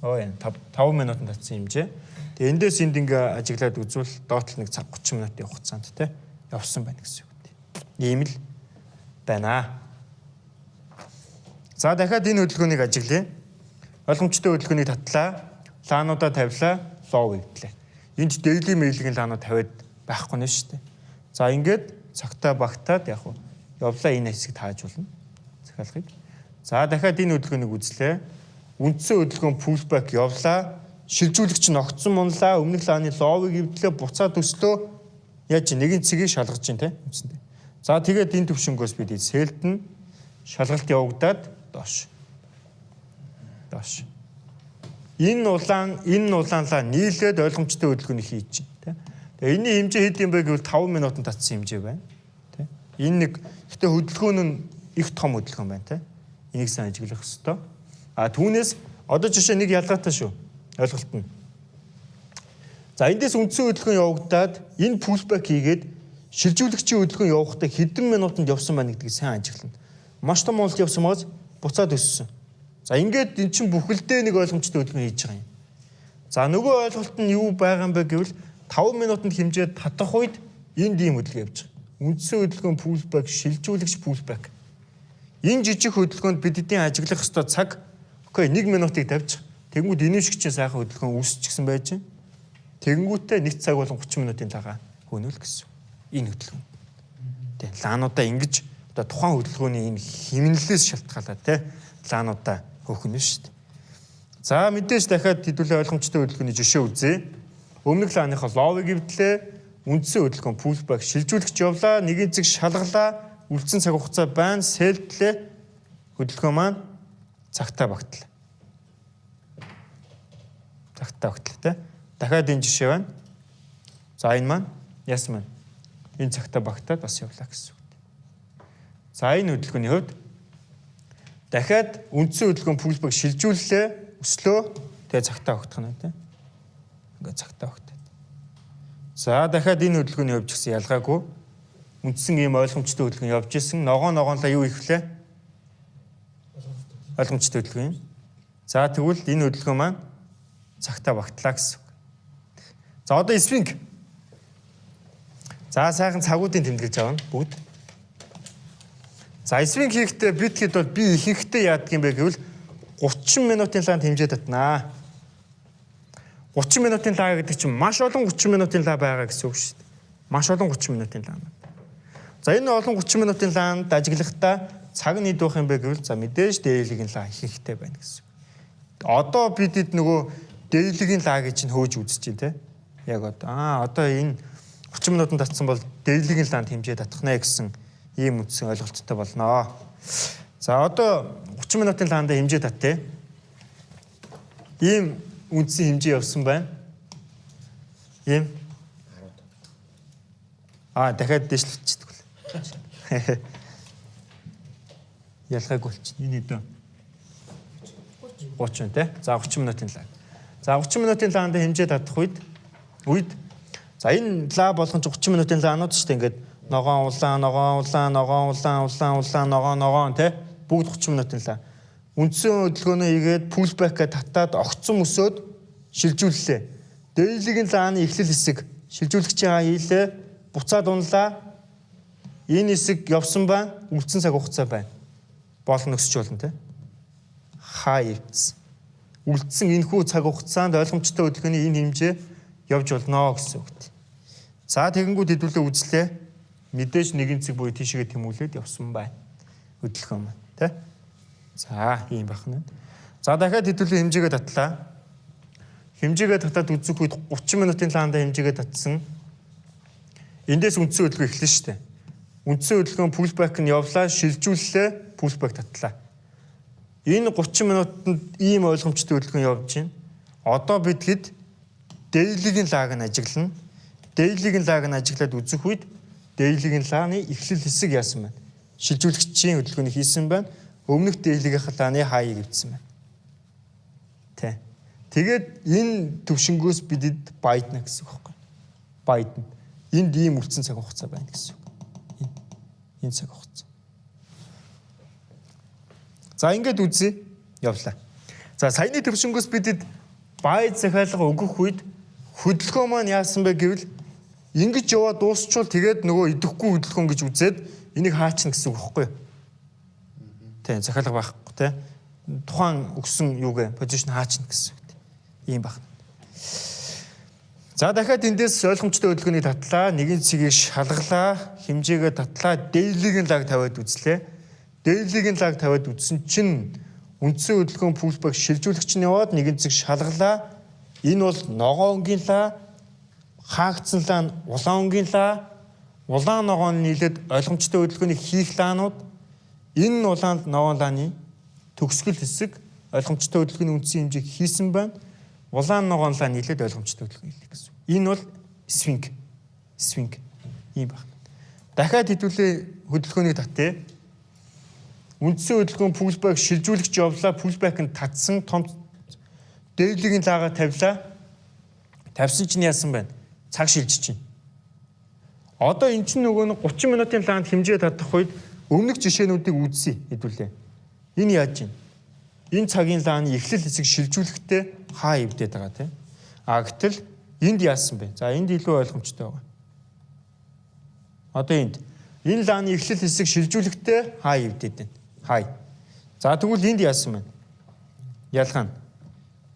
5 минутанд татсан хэмжээ. Тэгээ эндээс энд ингээ ажиглаад үзвэл доотлол нэг цаг 30 минутын хугацаанд тий явсан байна гэсэн үг. Ийм л байна. За дахиад энэ хөдөлгөөнийг ажиглая. Ойлгомжтой хөдөлгөөнийг татлаа. Лаануудаа тавилаа. Лоу ивдлээ. Энд daily mailing лаанууд тавиад байхгүй нэ шүү дээ. За ингээд цагтаа багтаад яг явлаа энэ хэсэг таажуулна. Захиалгыг. За дахиад энэ хөдөлгөөнийг үзлээ. Үндсэн хөдөлгөөн pullback явлаа. Шилжүүлэгч нь огцсон мунлаа. Өмнөх лааны ловыг ивдлээ, буцаад өслөө. Яаж нэгэн цэгийг шалгаж чинь те үндсэндээ. За тэгээд энэ төвшнгөөс бид сэлдэн шалгалт явагдаад доош. Энэ улаанлаа нийлээд ойлгомжтой хөдөлгөөнийг хийж чинь те. Тэгээ энэний хэмжээ хэд юм бэ гэвэл 5 минутанд татсан хэмжээ байна. Тэ. Энэ нэг гэтээ хөдөлгөөн нь их том хөдөлгөөн байна те. Энийг сайн ажиглах ёстой. Түүнээс одоо жишээ нэг ялгаатай шүү. Ойлголт нь. За эндээс үндсэн хөдөлгөөн явагдаад энэ pullback хийгээд шилжүүлэгчийн хөдөлгөөн явахдаа хэдэн минутанд явсан байна гэдгийг сайн ажиглана. Маш том уналт явсан маяг буцаад өссөн. За ингээд эн чинь бүхэлдээ нэг ойлгомжтой хөдөлгөөн хийж байгаа юм. За нөгөө ойлголт нь юу байгаа юм бэ гэвэл 5 минутанд хэмжээд татах үед энд ийм хөдөлгөөн явж байгаа. Үндсэн хөдөлгөөн pullback, шилжүүлэгч pullback. Энэ жижиг хөдөлгөөнд бидний ажиглах ёстой цаг 1 минутыг тавьж тэгэнгүүт инэвшигчийн сайхан хөдөлгөөн үүсчихсэн байж байна. Тэгэнгүүтээ 1 цаг болон 30 минутын тагаа хөнөөл гэсэн. Энэ хөдөлгөөн. Тэг лаануудаа ингэж одоо тухайн хөдөлгөөний энэ хэмнэлээс шалтгаалаад те лаануудаа хөөхнө шүү дээ. За мэдээж дахиад хэдүүлээ ойлгомжтой хөдөлгөөний жишээ үзье. Өмнөх лааныхаа ловыг эвдлээ, үндсэн хөдөлгөөн пулбэк шилжүүлэгч явлаа, нэгэн зэг шалгалаа, үлдсэн цаг хугацаа байна, сэлдлээ, хөдөлгөөн маань цагтаа багтлаа. Цагтаа багтлаа те. Дахиад энэ жишээ байна. За энэ маань яасан байна? Энэ цагтаа багтаад бас явлаа гэсэн үг. За энэ хөдөлгөөний хувьд дахиад үндсэн хөдөлгөөн пулбэк шилжүүллээ, өслөө, тэгээ цагтаа багтах нь те. Ингээ цагтаа багтаад. За дахиад энэ хөдөлгөөний хувьд ч гэсэн ялгаагүй үндсэн ийм ойлгомжтой хөдөлгөөн явж исэн. Ногоонлаа юу ихлээ? Ойлгомжтой хөдөлгөөн. За тэгвэл энэ хөдөлгөөн маань цагтаа багтлаа гэсэн үг. За одоо сфинк. За сайхан цагуудын тэмдэглэж авна бүгд. За сфинк хийхдээ бид хэд бол би ихэнхдээ яадаг юм бэ гэвэл 30 минутын лаанд хэмжээ татнаа. 30 минутын лаа гэдэг чинь маш олон 30 минутын лаа байгаа гэсэн үг шүү дээ. Маш олон 30 минутын лаа. За энэ олон 30 минутын лаанд ажиглахдаа цаг нь идэх юм бэ гэвэл за мэдээж дээлигийн лаа ихэнхдээ байна гэсэн. Одоо бидэд нөгөө дээлигийн лаа гэж нь хөөж үзэж чинь те. Яг одоо энэ 30 минутанд татсан бол дээлигийн лаанд хэмжээ татах нэ гэсэн ийм үндсэн ойлголттой болноо. За одоо 30 минутын лаанд хэмжээ татъя. Ийм үндсэн хэмжээ явсан байна. Ийм. Дахиад дэвшлэлцдэг үл. Ялгаагүй болчих. Энэ хэдэн? 30 тий. За 30 минутын лаа. За 30 минутын лаанд хэмжээ татах үед за энэ лаа болгон 30 минутын лаанууд шүү дээ. Ингээд ногоон улаан тий. Бүгд 30 минутын лаа. Үндсэн хөдөлгөөнөө хийгээд пулбэкгээ татаад огцон өсөөд шилжүүллээ. Дээлигийн лааны эхлэл хэсэг шилжүүлэгчийн хийлээ. Буцаад унлаа. Энэ хэсэг явсан байна. Үлдсэн цаг хугацаа байна. Болно өсч болно те. Хайвц. Үлдсэн энэхүү цаг хугацаанд ойлгомжтой хөдөлгөөний энэ хэмжээ явж болно гэсэн үг. За тэгэнгүүт хэдүүлээ үзлээ. Мэдээж нэгэн цэг буюу тийшээгээ тэмүүлээд явсан байна. Хөдөлгөөн маань те. За ийм байна. За дахиад хэдүүлээ хэмжээгээ татлаа. Хэмжээгээ татаад үзэх үед 30 минутын лаанда хэмжээгээ татсан. Эндээс үндсэн хөдөлгөөн эхэлнэ шүү дээ. Үндсэн хөдөлгөөн пулбэк нь явлаа, шилжүүллээ, пулбэк татлаа. Энэ 30 минутанд ийм ойлгомжтой хөдөлгөөн явж байна. Одоо бид хэд дээлигийн лааг нь ажиглана. Дээлигийн лааг нь ажиглаад үзэх үед дээлигийн лааны эхлэл хэсэг яасан байна. Шилжүүлэгчийн хөдөлгөөнийг хийсэн байна. Өмнөх дээлигийн лааны хаяг ивдсэн байна. Тэ. Тэгээд энэ төвшнгөөс бидэд байдна гэсэн үг байхгүй. Байдна. Энд ийм үлдсэн цаг хугацаа байна гэсэн үг. Энэ цаг хугацаа. За ингээд үзье. Явлаа. За саяны төвшнгөөс бидэд байд захиалга өгөх үед хөдөлгөөн маань яасан бэ гэвэл ингэж яваа дуусчвал тэгээд нөгөө идэхгүй хөдөлгөөн гэж үзээд энийг хаачна гэсэн үг байхгүй юу? Тэ захиалга байхгүй те. Тухайн өгсөн юугээ позишн хаачна гэсэн үг. Ийм байна. За дахиад эндээс ойлгомжтой хөдөлгөөнийг татлаа, нэгэн цэгийг шалгалаа, хэмжээгээ татлаа, дээлигийн лаг тавиад үзлээ. Дээлигийн лаг тавиад үзсэн чинь үндсэн хөдөлгөөн пулбэк шилжүүлэгч нь яваад нэгэн цэг шалгалаа. Энэ бол ногоонгийн лаа, хаагдсан лаа, улаангийн лаа, улаан ногоон нийлээд ойлгомжтой хөдөлгөөнийг хийх лаанууд. Энэ улаан ногоон лааны төгсгөл хэсэг ойлгомжтой хөдөлгөөний үндсэн хэмжээг хийсэн байна. Улаан ногоон лаа нийлээд ойлгомжтой хөдөлгөөн хийлээ гэсэн. Энэ бол сфинк. Сфинк. Ийм байна. Дахиад хэдүүлээ хөдөлгөөнийг татъя. Үндсэн хөдөлгөөн пулбэк шилжүүлэгч явлаа, пулбэк нь татсан том дээлигийн лаагаа тавилаа. Тавьсан чинь яасан байна? Цаг шилжиж чинь. Одоо эн чинь нөгөө 30 минутын лаанд хэмжээ татах үед өмнөх жишээнүүдийг үзье хэдүүлээ. Энэ яаж чинь? Энэ цагийн лааны эхлэл хэсэг шилжүүлэхдээ хаа ивдээд байгаа тийм. Гэтэл энд яасан бэ? За энд илүү ойлгомжтой байгаа. Одоо энэ лааны эхлэл хэсэг шилжүүлэхдээ хаа ивдээд байна. Хай. За тэгвэл энд яасан бэ? Ялгаа нь.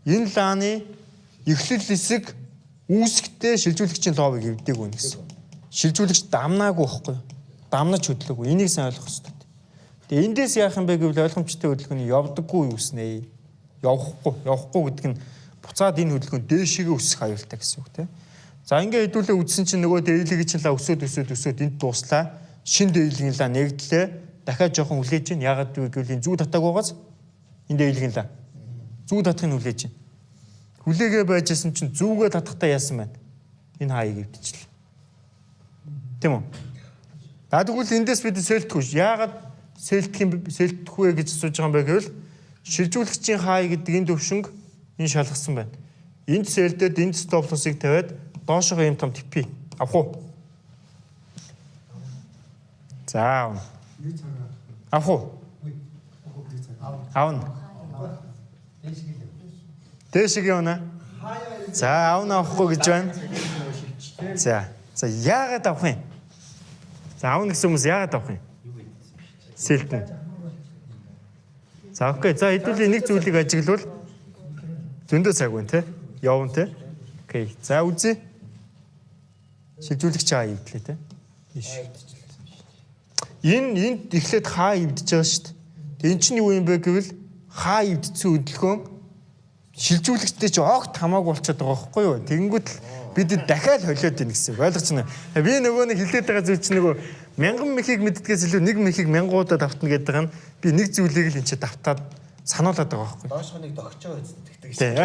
Энэ лааны эхлэл хэсэг үүсгэхдээ шилжүүлэгчийн лобыг ивдээг үнэ гэсэн. Шилжүүлэгч дамнаагүй байхгүй юу? дамнаж хөдлөөгүй. Энийг сайн ойлгох хэрэгтэй. Тэгээ эндээс яах юм бэ гэвэл ойлгомжтой хөдөлгөөний явдаггүй юу гэснэ. Явахгүй гэдэг нь буцаад энэ хөдөлгөөн дээшээгээ өсөх аюултай гэсэн үг тийм. За ингээ хэдүүлээ үдсэн чинь нөгөө дээлийг чинь ла өсөд энд дуслаа. Шин дээлгийн ла нэгдлээ. Дахиад жоохон хүлээж чинь яагаад гэвэл энэ зүү татааг байгаас энэ дээлгийн ла. Зүү татахыг хүлээж чинь. Хүлээгээ байжсэн чинь зүүгээ татахтаа яасан байна. Энэ хаяг өвдчихлээ. Тийм үү? Тэгвэл эндээс бид сэлдэхгүй ш. Яагаад сэлдэх вэ гэж асууж байгаа юм бэ гэвэл шилжүүлэгчийн хай гэдэг энэ төвшинг энэ шалгасан байна. Энд сэлдэд энд стоплосыг тавиад доошоо юм том типи авах уу? За авах уу? Аавна. Дэшиг явна. За аавна авахгүй гэж байна. За яагаад авах юм? За аавна гэсэн хүмүүс яагаад авах юм? Сэлтэн. За окей. За хэдүүлээ нэг зүйлийг ажиглавал зөндөө цаг байна те. Явна те. Окей. За үзье. Шилжүүлэгч хаа ивдлээ те. Энд эхлээд хаа ивдэж байгаа шүү дээ. Энд чинь юу юм бэ гэвэл хаа ивдсэн хөдөлгөөн шилжүүлэгчтэй чи огт хамаагүй болчиход байгаа байхгүй юу? Тэгэнгүүт бид дахиад холиод ийн гэсэн. Ойлгож байна. Би нөгөө нэг хэлээд байгаа зүйл чинь нөгөө 1000 мехийг мэддгээс илүү 1 мехийг 1000-уудад автна гэдэг байгаа нь би нэг зүйлийг л энэ чи давтаад сануулад байгаа байхгүй. Доошхоныг догчоо гэдэг гэсэн.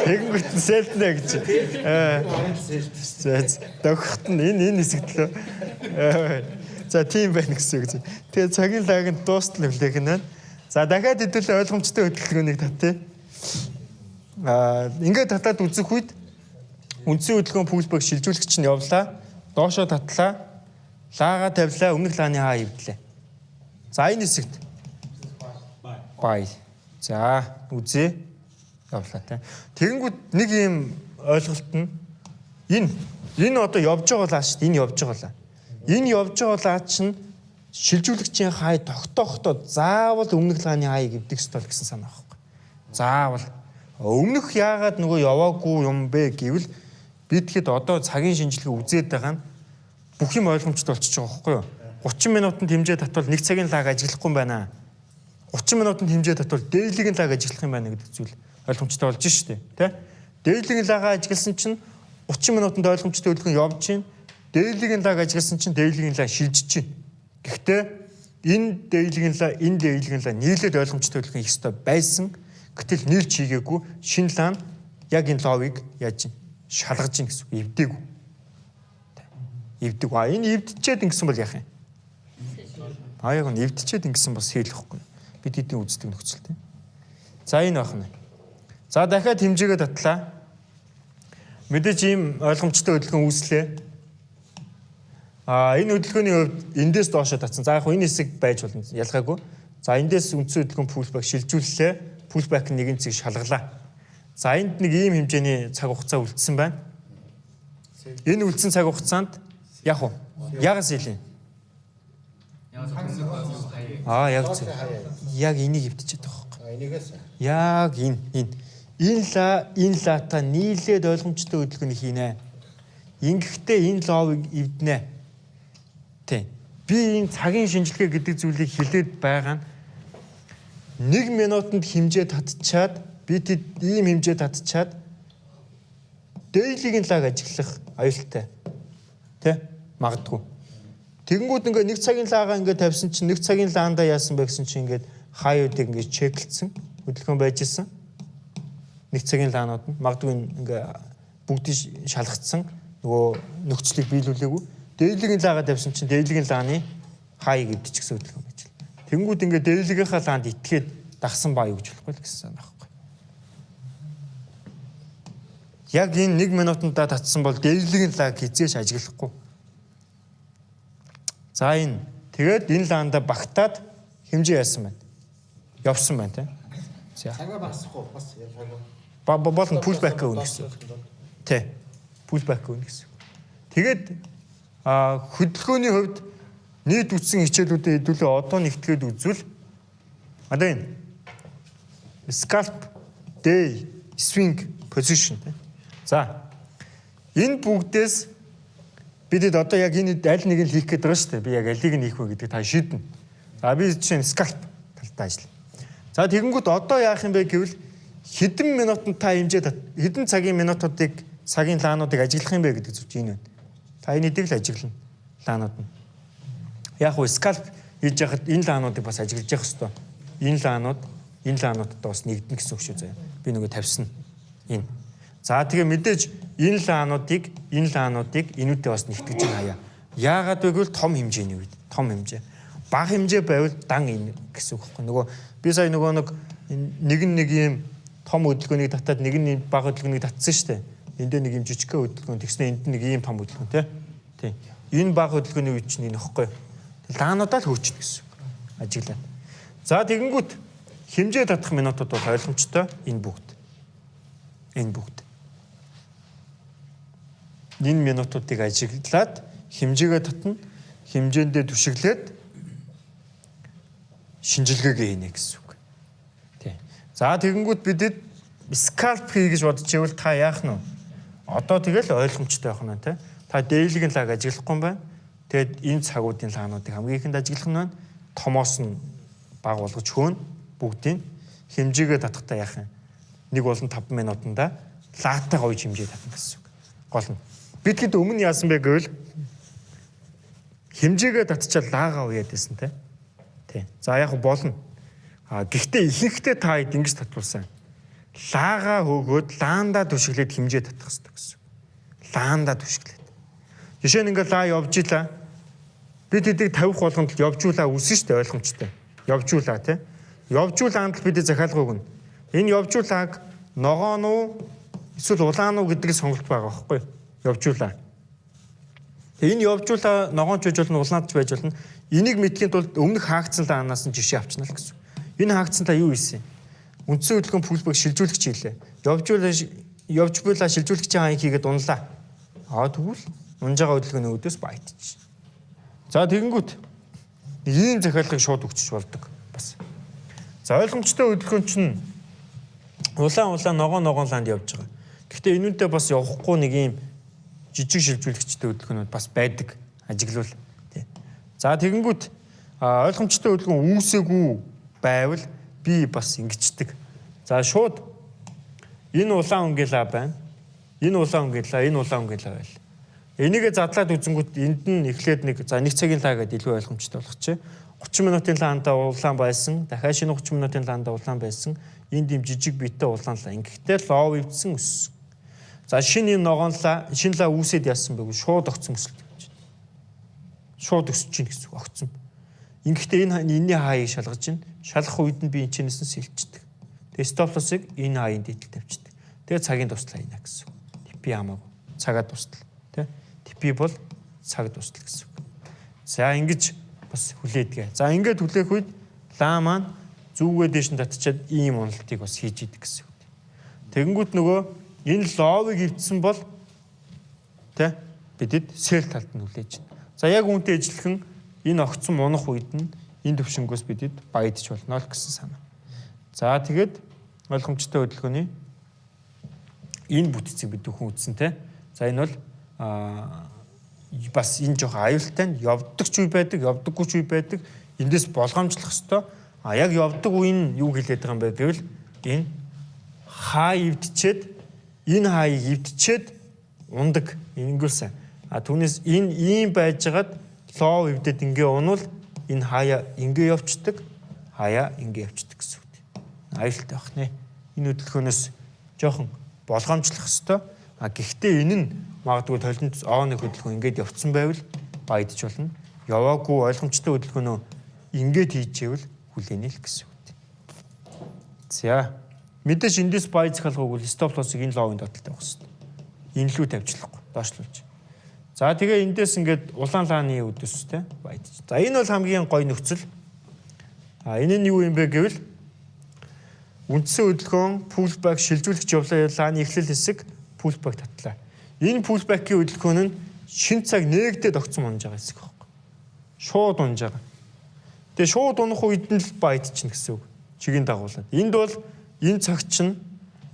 Тэгэнгүүт сэлтнэ гэж. Догхот нь энэ хэсэгт лөө. За тийм байна гэсэн үг. Тэгээ цагийн лаганд дуустал хүлээх нь байна. За дахиад хэдүүлээ ойлгомжтой хөдөлгөөнийг татъя. Ингээд татаад үзэх үед үндсэн хөдөлгөөн пүүлбэг шилжүүлэгч нь явлаа. Доошоо татлаа. Лаагаа тавилаа. Өмнөх лааны хаа ивдлээ. За энэ хэсэгт бай. За үзье. Явлаа те. Тэгэнгүүт нэг юм ойлголт нь энэ одоо явж байгаа лаа шүү дээ. Энэ явж байгаа лаа. Энэ явж байгаа лаа чинь шилжүүлэгчийн хай тогтоохтой заавал өмнөх лааны хайг эвдэх ёстой гэсэн санаа байхгүй. Заавал өмнөх яагаад нөгөө яваагүй юм бэ гэвэл бид хэд одоо цагийн шинжилгээ үзээд байгаа нь бүх юм ойлгомжтой болчихж байгаа байхгүй юу? 30 минутанд хэмжээ татвал 1 цагийн лаг ажиллахгүй юм байна. 30 минутанд хэмжээ татвал дээлгийн лаг ажиллах юм байна гэдэг зүйл ойлгомжтой болж шүү дээ. Тэ? Дээлгийн лагаа ажилласан чинь 30 минутанд ойлгомжтой хөдөлгөөн явж чинь дээлгийн лаг ажилласан чинь дээлгийн лаг шилжиж чинь. Гэхдээ энэ дээлгийн лаа нийлээд ойлгомжтой хөдөлгөөн их ёстой байсан. Гэтэл нийлж хийгээгүй шинэ лаан яг энэ ловыг яаж шалгаж ийн гэсэн үг эвдээгүй. Эвдэг. Энэ эвдчихэд ингэсэн бол яах юм? Яг нь эвдчихэд ингэсэн бас хийлэхгүй. Бид эдийн үздэг нөхцөл тийм. За энэ байх нь. За дахиад хэмжээгээ татлаа. Мэдээж ийм ойлгомжтой хөдөлгөөн үүслээ. Энэ хөдөлгөөний хувьд эндээс доошо татсан. За яг энэ хэсэг байж болно. Ялгаагүй. За эндээс үндсэн хөдөлгөөн пулбэк шилжүүллээ. Пулбэк нэгэн цэг шалгалаа. За энд нэг ийм хэмжээний цаг хугацаа үлдсэн байна. Энэ үлдсэн цаг хугацаанд яг уу? Ягаас хэлээ. Яг энийг эвдчихэд байгаа байхгүй. Энийгээс. Яг энэ лата нийлээд ойлгомжтой хөдөлгөөнийг хийнэ. Ингэхдээ энэ ловыг эвднэ. Тэ. Би энэ цагийн шинжилгээ гэдэг зүйлийг хэлээд байгаа нь 1 минутанд хэмжээ татчихад бид ийм хэмжээ татчихад дээлгийн лаг ажиллах аюултай. Тэ? Магадгүй. Тэгэнгүүт ингээ 1 цагийн лагаа ингээ тавьсан чинь 1 цагийн лаандаа яасан бэ гэсэн чинь ингээд хаяудыг ингээ чеклэлсэн хөдөлгөөн байж исэн. 1 цагийн лаанууд нь магадгүй ингээ бүгдийг шалгацсан нөгөө нөхцөлийг биелүүлээгүй. Дээлгийн лагаа тавьсан чинь дээлгийн лааны хаяг эвдчихсэн хөдөлгөөн байж л. Тэнгүүд ингээ дээлгийнхаа лаанд итгээд дагсан баа юу гэж болохгүй л гэсэн байхгүй. Яг энэ 1 минутанд татсан бол дээлгийн лаг хизээш ажиглахгүй. За энэ тэгээд энэ лаанда багтаад хэмжээ яасан байна. Явсан байна тийм. За. Цагаа багсахгүй бас ялгаагүй. Болон пулбэк өгнө гэсэн. Тэ. Пулбэк өгнө гэсэн. Тэгээд хөдөлгөөний хувьд нийт үтсэн хичээлүүдэд хэдүүлээ одоо нэгтгээд үзвэл одоо энэ scalp day swing position тийм. За энэ бүгдээс бидэд одоо яг энэ аль нэг нь хийх гээд байгаа шүү дээ. Би яг алийг нь хийх вэ гэдэг та шийднэ. За би чинь скальп талтай ажиллана. За тэгэнгүүт одоо яах юм бэ гэвэл хэдэн минутанд та хэмжээд хэдэн цагийн минутуудыг цагийн лаануудыг ажиглах юм бэ гэдэг зүйл энэ байна. Та энийг л ажиглана. Лаанууд нь. Яг уу скальп хийж яхад энэ лаануудыг бас ажиглаж явах хэрэгтэй. Энэ лаануудтай бас нэгдэн гэсэн үг шүү заяа. Би нөгөө тавьсан. Энэ. За тэгээ мэдээж энэ лаануудыг энүүтэй бас нэгтгэж хаяа. Яагаад вэ гэвэл том хэмжээний үед. Том хэмжээ. Бага хэмжээ байвал дан энэ гэсэн үг байхгүй. Нөгөө би сая нөгөө нэг юм том хөдөлгөөнийг татаад нэг нь бага хөдөлгөөнийг татсан шүү дээ. Энд дээр нэг юм жижигхэн хөдөлгөөн тэгснэ энд нэг ийм том хөдөлгөөн тий. Энэ бага хөдөлгөөний үед чинь энэ ихгүй. Лаануудаа л хөөчнө гэсэн. Ажиглаа. За тэгэнгүүт хэмжээ татах минутууд бол ойлгомжтой энэ бүгд. Энэ минутуудыг ажиглаад хэмжээгээ татна. Хэмжээндээ түшиглээд шинжилгээгээ хийнэ гэсэн үг. Тий. За тэгэнгүүт бидэд скальп хий гэж бодож ивэл та яах нь вэ? Одоо тэгэл ойлгомжтой байх нь тий. Та дээлгийн лаг ажиглахгүй юм байна. Тэгэд энэ цагуудын лаануудыг хамгийн ихэнд ажиглах нь байна. Томоос нь баг болгож хөөн бүгдийг хэмжээгээ татахтаа яах юм? Нэг болон 5 минутанда лаатайгаа ууж хэмжээ татна гэсэн үг. Гол нь. Бид хэд өмнө яасан бэ гэвэл хэмжээгээ татчаад лаагаа уяад байсан тий. За яг болно. Гэхдээ ихэнхдээ та хэд ингэж татвалсан. Лаагаа хөөгөөд лаандаа түшиглээд хэмжээ татах хэрэгтэй гэсэн. Лаандаа түшиглээд. Жишээ нь ингээд лаа явж илаа. Бид хэдийг тавих болгонд явжуулаа үсэн шүү дээ ойлгомжтой. Явжуулаа тий. Явжуулаанд л бидний захиалгыг өгнө. Энэ явжуулааг ногоон уу эсвэл улаан уу гэдгийг сонголт байгаа байхгүй юу? Явжуулаа. Энэ явжуулаа ногоонч байж болно, улаанч байж болно. Энийг мэдхийн тулд өмнөх хаагдсан лаанаас нь жишээ авчна л гэсэн. Энэ хаагдсан та юу хийсэн? Үндсэн хөдөлгөөн пулбэг шилжүүлэгч хийлээ. Явж буйлаа шилжүүлэгчийн хаяг хийгээд унлаа. Тэгвэл унж байгаа хөдөлгөөний өдөөс байтчих. За тэгэнгүүт ийм захиалгыг шууд өгчөж болдог бас. За ойлгомжтой хөдөлгөөн чинь улаан ногоон лаанд явж байгаа. Гэхдээ энүүнтэй бас явахгүй нэг ийм жижиг шилжүүлэгчтэй хөдөлгөөнүүд бас байдаг. Ажиглуул. За тэгэнгүүт ойлгомжтой хөдөлгөөн үүсээгүй байвал би бас ингэждэг. За шууд энэ улаан өнгөлөө байна. Энэ улаан өнгөлөө байл. Энийгээ задлаад үзэнгүүт энд нь эхлээд нэг цагийн лаа гэдээ илүү ойлгомжтой болгочих. 30 минутын лаандаа улаан байсан. Дахиад шинэ 30 минутын лаандаа улаан байсан. Энд ийм жижиг биетэй улаан лаа. Ингэхдээ лоо ивдсэн өссөн. За шинэ ногоон лаа, шинэ лаа үүсээд яасан бэ? Шууд огцсон өсөлт гэж. Шууд өсөж чинь гэсэн үг огцсон. Ингэхдээ энэний хааяыг шалгаж чинь шалгах үед нь би энэчнээс нь сэлчдэг. Тэгээ стоплосыг энэ хаянд идэл тавьчихдаг. Тэгээ цагийн туслааийнэ гэсэн үг. Типи хамаагүй. Цагаад тусдал. Тэ? Типи бол цаг тусдал гэсэн үг. За ингэж бас хүлээдгээ. За ингээд хүлээх үед лаа маань зүгээ дэш нь татчихад ийм уналтыг бас хийж идэг гэсэн үг. Тэгэнгүүт нөгөө энэ ловыг ивдсэн бол тэ бидэд сэл талд нь хүлээж байна. За яг үүнтэй ижилхэн энэ огцсон унах үед нь энэ төвшнгөөс бидэд баядч болно л гэсэн санаа. За тэгээд ойлгомжтой хөдөлгөөний энэ бүтцийг бид бүхэн үзсэн те. За энэ бол бас энэ жоох аюултай нь явдаг ч үе байдаг, явдаггүй ч үе байдаг. Эндээс болгоомжлох ёстой. Яг явдаг үе нь юу хэлээд байгаа юм бэ гэвэл энэ хаа ивдчихэд энэ хааяг ивдчихэд ундаг ингэвсэн. Түүнээс энэ ийм байжгаад лоо ивдэд ингээ унвал энэ хаяа ингээ явцдаг, хаяа ингээ явцдаг гэсэн үг. Аюултай байх нэ. Энэ хөдөлгөөнөөс жоохон болгоомжлох ёстой. Гэхдээ энэ нь магадгүй толиндооны хөдөлгөөн ингээд явцсан байвал баядч болно. Яваагүй ойлгомжтой хөдөлгөөнөө ингээд хийжээвэл хүлээнэ л гэсэн үг. За мэдээж эндээс бай захиалгыг бол стоп лоссыг энэ ловын доотлолтой байх хэрэгтэй. Энэ лүү тавьчихлахгүй, доошлуулж. За тэгээ эндээс ингээд улаан лааны өдөөстэй баядч. За энэ бол хамгийн гоё нөхцөл. Энэ нь юу юм бэ гэвэл үндсэн хөдөлгөөн пулбэк шилжүүлэгч явлаа лааны эхлэл хэсэг пулбэк татлаа. Энэ пулбэкийн хөдөлгөөн нь шин цаг нээгдээд огцсон унж байгаа хэсэг байхгүй. Шууд унж байгаа. Тэгээ шууд унах үед нь л баядчихна гэсэн үг. Чигийн дагуулад. Энд бол энэ цагт чинь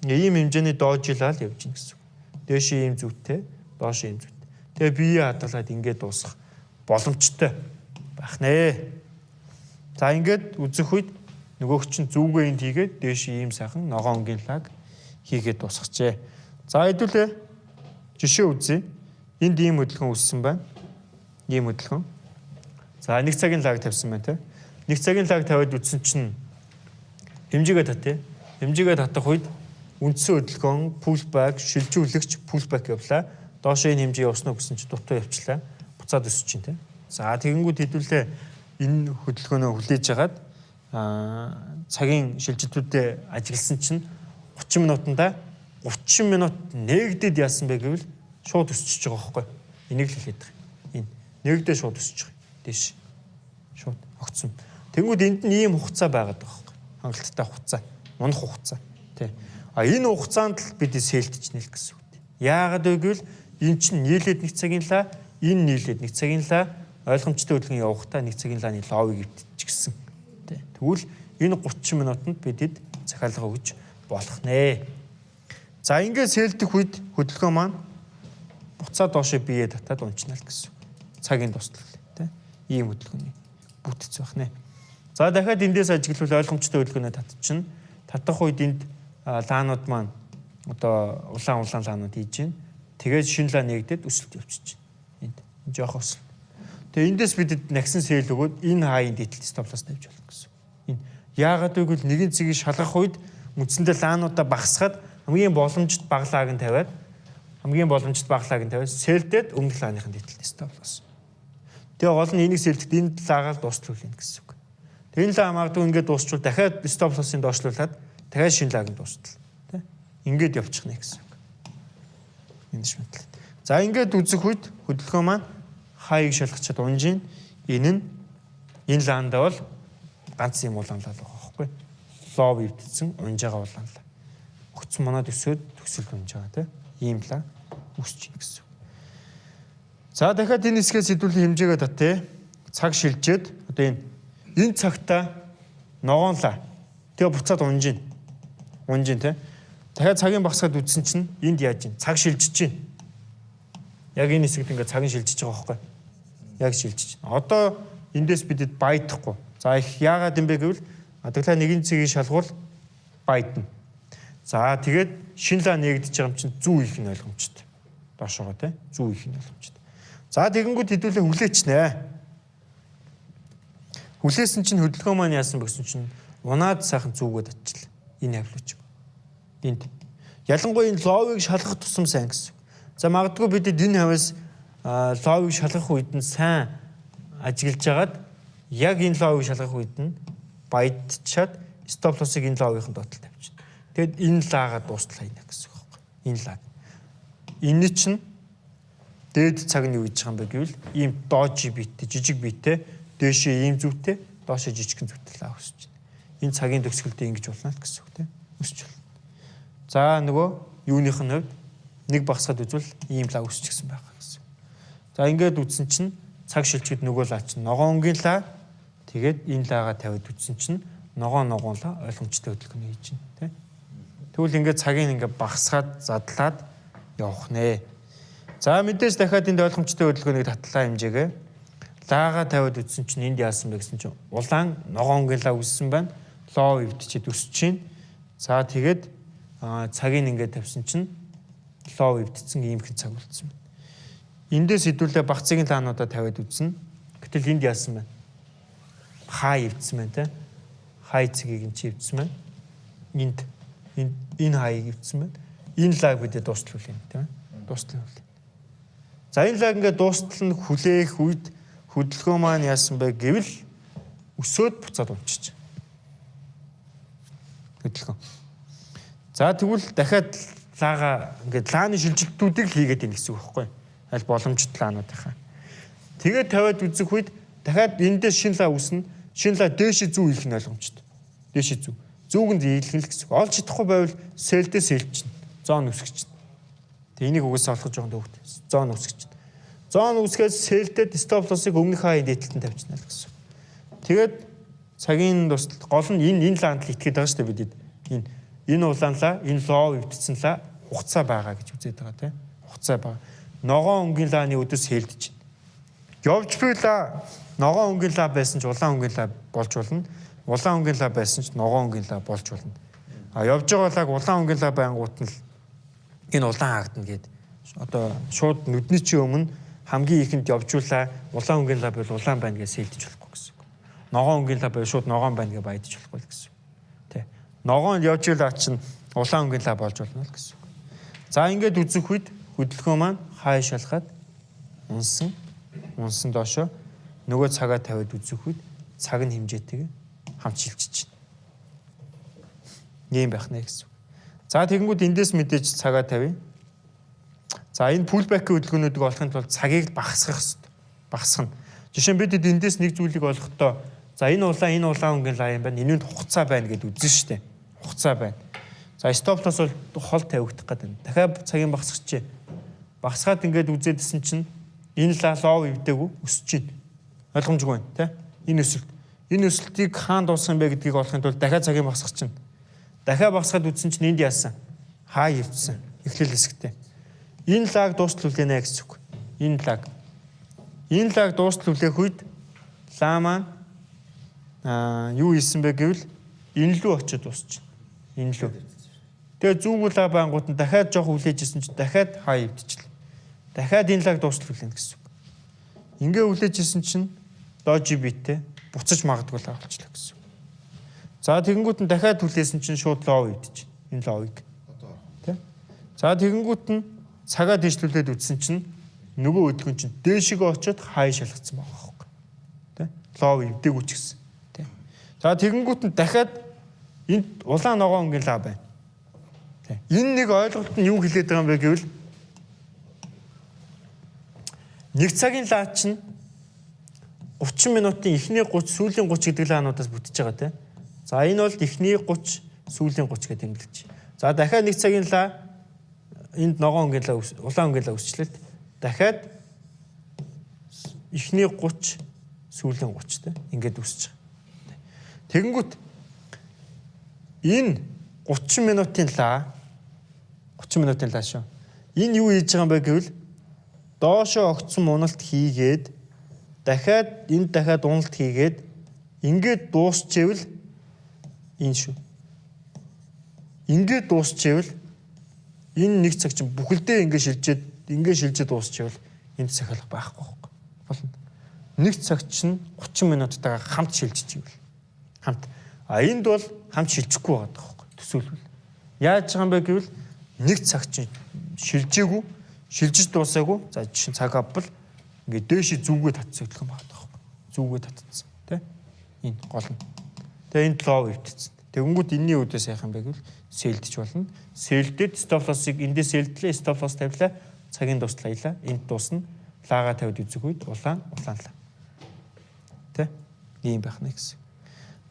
ийм хэмжээний доожилал явж гин гэсэн үг. Дээш ийм зүйтэй, доош ийм зүйтэй. Тэгээ бие хадгалаад ингээд дуусгах боломжтой байх нэ. За ингээд үзэх үед нөгөөх чинь зүгөө энд хийгээд дээш ийм сайхан ногоонгийн лаг хийгээд дуусгачээ. За хэдүүлээ жишээ үзье. Энд ийм хөдөлгөөн үүссэн байна. Ийм хөдөлгөөн. За 1 цагийн лаг тавьсан байна те. 1 цагийн лаг тавиад үтсэн чинь хэмжээгээ татъя. Хэмжээгээ татах үед үндсэн хөдөлгөөн пулбэк, шилжүүлэгч пулбэк явлаа. Доош энэ хэмжээ явснаа гэсэн чинь дутуу явчлаа. Буцаад өсөж чинь те. За тэгэнгүүт хэдүүлээ энэ хөдөлгөөнөө хүлээж агаад цагийн шилжилтүүдэд ажигласан чинь 30 минутанда 30 минут нэгдэд яасан бэ гэвэл шууд өсчихөж байгаа байхгүй. Энийг л хэлээд байгаа. Энэ нэгдээ шууд өсөж байгаа. Дээш. Шууд огцсон. Тэнгүүд энд нь ийм хугацаа байгаад байгаа байхгүй. Хангалттай хугацаа, унах хугацаа. Тэ. Энэ хугацаанд л бид сэлтэж нэл гэсэн үг. Яагаад вэ гэвэл эн чинь нийлээд 1 цагийн лаа, энэ нийлээд 1 цагийн лаа, ойлгомжтой хөдөлгөөн явахдаа 1 цагийн лааны ловыг өвдчихсэн. Тэ. Тэгвэл энэ 30 минутанд бидэд захиалга өгч болох нэ. За ингээд сэлдэх үед хөдөлгөөн маань буцаад доошо бие татаад унчнаа л гэсэн. Цагийн дуслал тэ. Ийм хөдөлгөөний бүтц байх нэ. За дахиад эндээс ажиглавал ойлгомжтой хөдөлгөөнөө татчихна. Татах үед энд лаанууд маань одоо улаан лаанууд хийж гин. Тэгээд шинэ лаан нэгдээд өсөлт явчихж байна. Энд жоох өсөлт. Тэгээ эндээс бидэд нагсан сэл өгөөд энэ хааянд идэл стоплос тавьж болно гэсэн. Энэ яагаад гэвэл нэгэн цэгийг шалгах үед үндсэндээ лаануудаа багасгаад хамгийн боломжит баглааг нь тавиад сэлдээд өмнөх лааныхын идэл стоплос. Тэгээ гол нь энийг сэлдэхэд энэ лаагаар дуустуулна гэсэн үг. Тэгээ энэ лаа магадгүй ингээд дуусчвал дахиад стоплосын доошлуулад дахиад шинэ лааг нь дуустал. Тэ? Ингээд явчих нэ гэсэн үг. Энэ шүтлээ. За ингээд үзэх үед хөдөлгөөн маань хаяг шалгачаад унжин. Энэ лаандаа бол ганц юм улаан лаа байхгүй. Лов өвдсөн унж байгаа улаан лаа. Өгцөн манад өсөөд төгсөлд унж байгаа тийм. Ийм лаа үсч ийн гэсэн. За дахиад энэ хэсгээс хэдүүлэн хэмжээгээ татъя. Цаг шилжээд одоо энэ цагта ногоон лаа. Тэгээ буцаад унж ийн тийм. Дахиад цагийн багсгаад үдсэн чинь энд яаж ийн? Цаг шилжиж чинь. Яг энэ хэсэгт ингээд цаг нь шилжиж байгаа байхгүй. Яг шилжиж. Одоо эндээс бидэд баядахгүй. За их яагаад юм бэ гэвэл адаглаа нэгэн цэгийг шалгуул баядна. За тэгээд шинэ лаа нэгдэж байгаа юм чинь зүү их нь ойлгомжтой. Доошоогоо тийм зүү их нь ойлгомжтой. За тэгэнгүүт хэдүүлээ хүлээчнэ. Хүлээсэн чинь хөдөлгөөн маань яасан бэ гэсэн чинь унаад сайхан зүүгээд атчихлаа. Энэ хавлууч. Энд ялангуяа энэ ловыг шалгах тусам сайн гэсэн. За магадгүй бидэд энэ хавьяас ловыг шалгах үед нь сайн ажиглаж агаад яг энэ ловыг шалгах үед нь баядчаад стоплосыг энэ ловын дотор тавьчихна. Тэгэд энэ лаагаа дуустал хайна гэсэн үг байхгүй. Энэ лаг. Энэ чинь дээд цаг нь юу гэж байгаа юм бэ гэвэл ийм дожи биттэй, жижиг биттэй, дээшээ ийм зүйтэй, доошоо жижигхэн зүйтэй лаа өсөж байна. Энэ цагийн төгсгөлдөө ингэж болно л гэсэн үг тийм өсөж байна. За нөгөө юуных нь хувьд нэг багсаад үзвэл ийм лаа өсчихсэн байгаа гэсэн. За ингээд үзсэн чинь цаг шилжихэд нөгөө лаа чинь ногоонгийн лаа тэгээд энэ лаагаа тавиад үзсэн чинь ногоон лаа ойлгомжтой хөдөлгөөн хийж байна тийм. Тэгвэл ингээд цагийн ингээд багсгаад задлаад явах нэ. За мэдээж дахиад энд ойлгомжтой хөдөлгөөнийг татлаа хэмжээгээ лаагаа тавиад үзсэн чинь энд яасан бэ гэсэн чинь улаан ногоонгийн лаа үссэн байна. Лоо өвдчихэд өсөж чинь. За тэгээд цагийг ингээд тавьсан чинь лоо өвдсөн иймхэн цаг болсон байна. Эндээс хэдүүлээ бага цагийн лаануудаа тавиад үзнэ. Гэтэл энд яасан байна? Хаа өвдсөн байна те. Хай цагийг ин чи өвдсөн байна. Энд энэ хаяг өвдсөн байна. Энэ лаг бидэд дуустал үлээн тийм ээ. Дуустал үлээн. За энэ лаг ингээд дуустал нь хүлээх үед хөдөлгөөн маань яасан бэ гэвэл өсөөд буцаад унчиж. Хөдөлгөөн. За тэгвэл дахиад лаага ингээд лааны шилжилтүүдийг хийгээд ийн гэсэн үг байхгүй. Аль боломжит лаануудынхаа. Тэгээд тавиад үзэх үед дахиад эндээс шинэ лаа үснэ. Шинэ лаа дээшээ зүү их нь ойлгомжтой. Дээшээ зүү. Зүүгэнд ийлхэн л гэсэн. Олж чадахгүй байвал сэлдээ сэлчихнэ. Зоон үсгэж чинь. Тэг энийг угаасаа олох жоон дөвхт. Зоон үсгэж чинь. Зоон үсгээд сэлдээд стоплосыг өмнөх хаянд дээдлэн тавьчихна л гэсэн. Тэгээд цагийн тусалд гол нь энэ лаанд л итгэж байгаа шүү дээ бидэд. Энэ улаан лаа, энэ лоо өвдсөн лаа хугацаа байгаа гэж үзээд байгаа тийм. Хугацаа байгаа. ногоон өнгийн лааны үдэс хээлдэж байна. Явж буй ла ногоон өнгийн лаа байсан ч улаан өнгийн лаа болж болно. Улаан өнгийн лаа байсан ч ногоон өнгийн лаа болж болно. А явж байгаа лааг улаан өнгийн лаа байнгут нь энэ улаан хаагдана гэд. Одоо шууд нүдний чи өмнө хамгийн ихэнд явжуулаа улаан өнгийн лаа бол улаан байна гэж сэлдэж болохгүй гэсэн үг. Ногоон өнгийн лаа бол шууд ногоон байна гэж баядаж болохгүй гэсэн үг. Тэ. Ногоон явжуулаа чинь улаан өнгийн лаа болж болно л гэсэн үг. За ингээд үзэх үед хөдөлгөөн маань хай шалахад унсан доошо нөгөө цагаа тавиад үзэх үед цаг нь хэмжээтэйг хамт шилжиж байна. Ийм байх нэ гэсэн үг. За тэгэнгүүт эндээс мэдээж цагаа тавья. За энэ пулбэкийн хөдөлгөөнүүдийг олохын тулд цагийг багасгах хэрэгтэй. Багасгана. Жишээ нь бид эндээс нэг зүйлийг олохдоо за энэ улаан өнгийн лаа юм байна. Энэнд хугацаа байна гэдээ үзнэ шүү дээ. Хугацаа байна. За стоп-лосс бол хол тавигдах гэдэг. Дахиад цагийг багасгачих. Багасгаад ингээд үзээдсэн чинь энэ лаа лов ивдээгүй өсөж байна. Ойлгомжгүй байна, тий? Энэ өсөлт. Энэ өсөлтийг хаан дуусгах юм бэ гэдгийг олохын тулд дахиад цагийг багасгах чинь. Дахиад багасгаад үзсэн чинь энд яасан? Хаа ивдсэн. Эхлэл хэсэгтэй. Энэ лааг дуустал хүлээнэ гэсэн үг. Энэ лааг дуустал хүлээх үед лаа маань юу хийсэн бэ гэвэл энэ лүү очиод дуусч байна. Энэ лүү. Тэгээ зүүн лаа байнгут нь дахиад жоох хүлээж исэн чинь дахиад хаа ивдчихлээ. Дахиад энэ лааг дуустал хүлээнэ гэсэн үг. Ингээ хүлээж исэн чинь дожи битээ буцаж магадгүй лаа болчихлоо гэсэн үг. За тэгэнгүүт нь дахиад хүлээсэн чинь шууд лов ивдэж байна. Энэ ловыг. Тэ? За тэгэнгүүт нь цагаа дэвшлүүлээд үтсэн чинь нөгөө хөдөлгөөн чинь дээшигээ очиод хай шалгацсан байгаа байхгүй. Тэ? Лов ивдээгүй ч гэсэн. Тэ? За тэгэнгүүт нь дахиад энд улаан ногоон өнгийн лав байна. Тэ? Энэ нэг ойлголт нь юу хэлээд байгаа юм бэ гэвэл нэг цагийн лаа чинь 30 минутын эхний 30 сүүлийн 30 гэдэг лаануудаас бүтэж байгаа тийм. За энэ бол эхний 30 сүүлийн 30 гэдэг тэмдэглэж. За дахиад нэг цагийн лаа энд ногоон өнгийн лаа улаан өнгийн лаа үсчлээ. Дахиад эхний 30 сүүлийн 30 тийм ингээд үсэж байгаа. Тэгэнгүүт энэ 30 минутын лаа шүү. Энэ юу хийж байгаа юм бэ гэвэл доошоо огцсон уналт хийгээд дахиад уналт хийгээд ингээд дуусчихвэл энэ шүү. Ингээд дуусчихвэл энэ нэг цаг чинь бүхэлдээ ингээд шилжээд дуусчихвэл энд захиалах байхгүй болно. Нэг цаг чинь 30 минуттайгаар хамт шилжиж ивэл. Хамт. А энд бол хамт шилжихгүй байгаа байхгүй төсөөлбөл. Яаж байгаа юм бэ гэвэл нэг цаг чинь шилжээгүй, шилжиж дуусаагүй. За жишээ цаг авбал ингээд дээшээ зүгөө татсан гэх юм байна байхгүй. Зүгөө татсан тий. Энэ гол нь. Тэгээ энэ лов ивдсэн. Тэгэнгүүт энэний үүдээс яах юм бэ гэвэл сэлдэж болно. Сэлдээд стоп-лоссыг эндээс сэлдлээ, стоп-лосс тавилаа, цагийн дуслаа ийлаа. Энд дуусна. Лаага тавьд үзэх үед улаан лаа. Тэ? Ийм байх нэ гэсэн.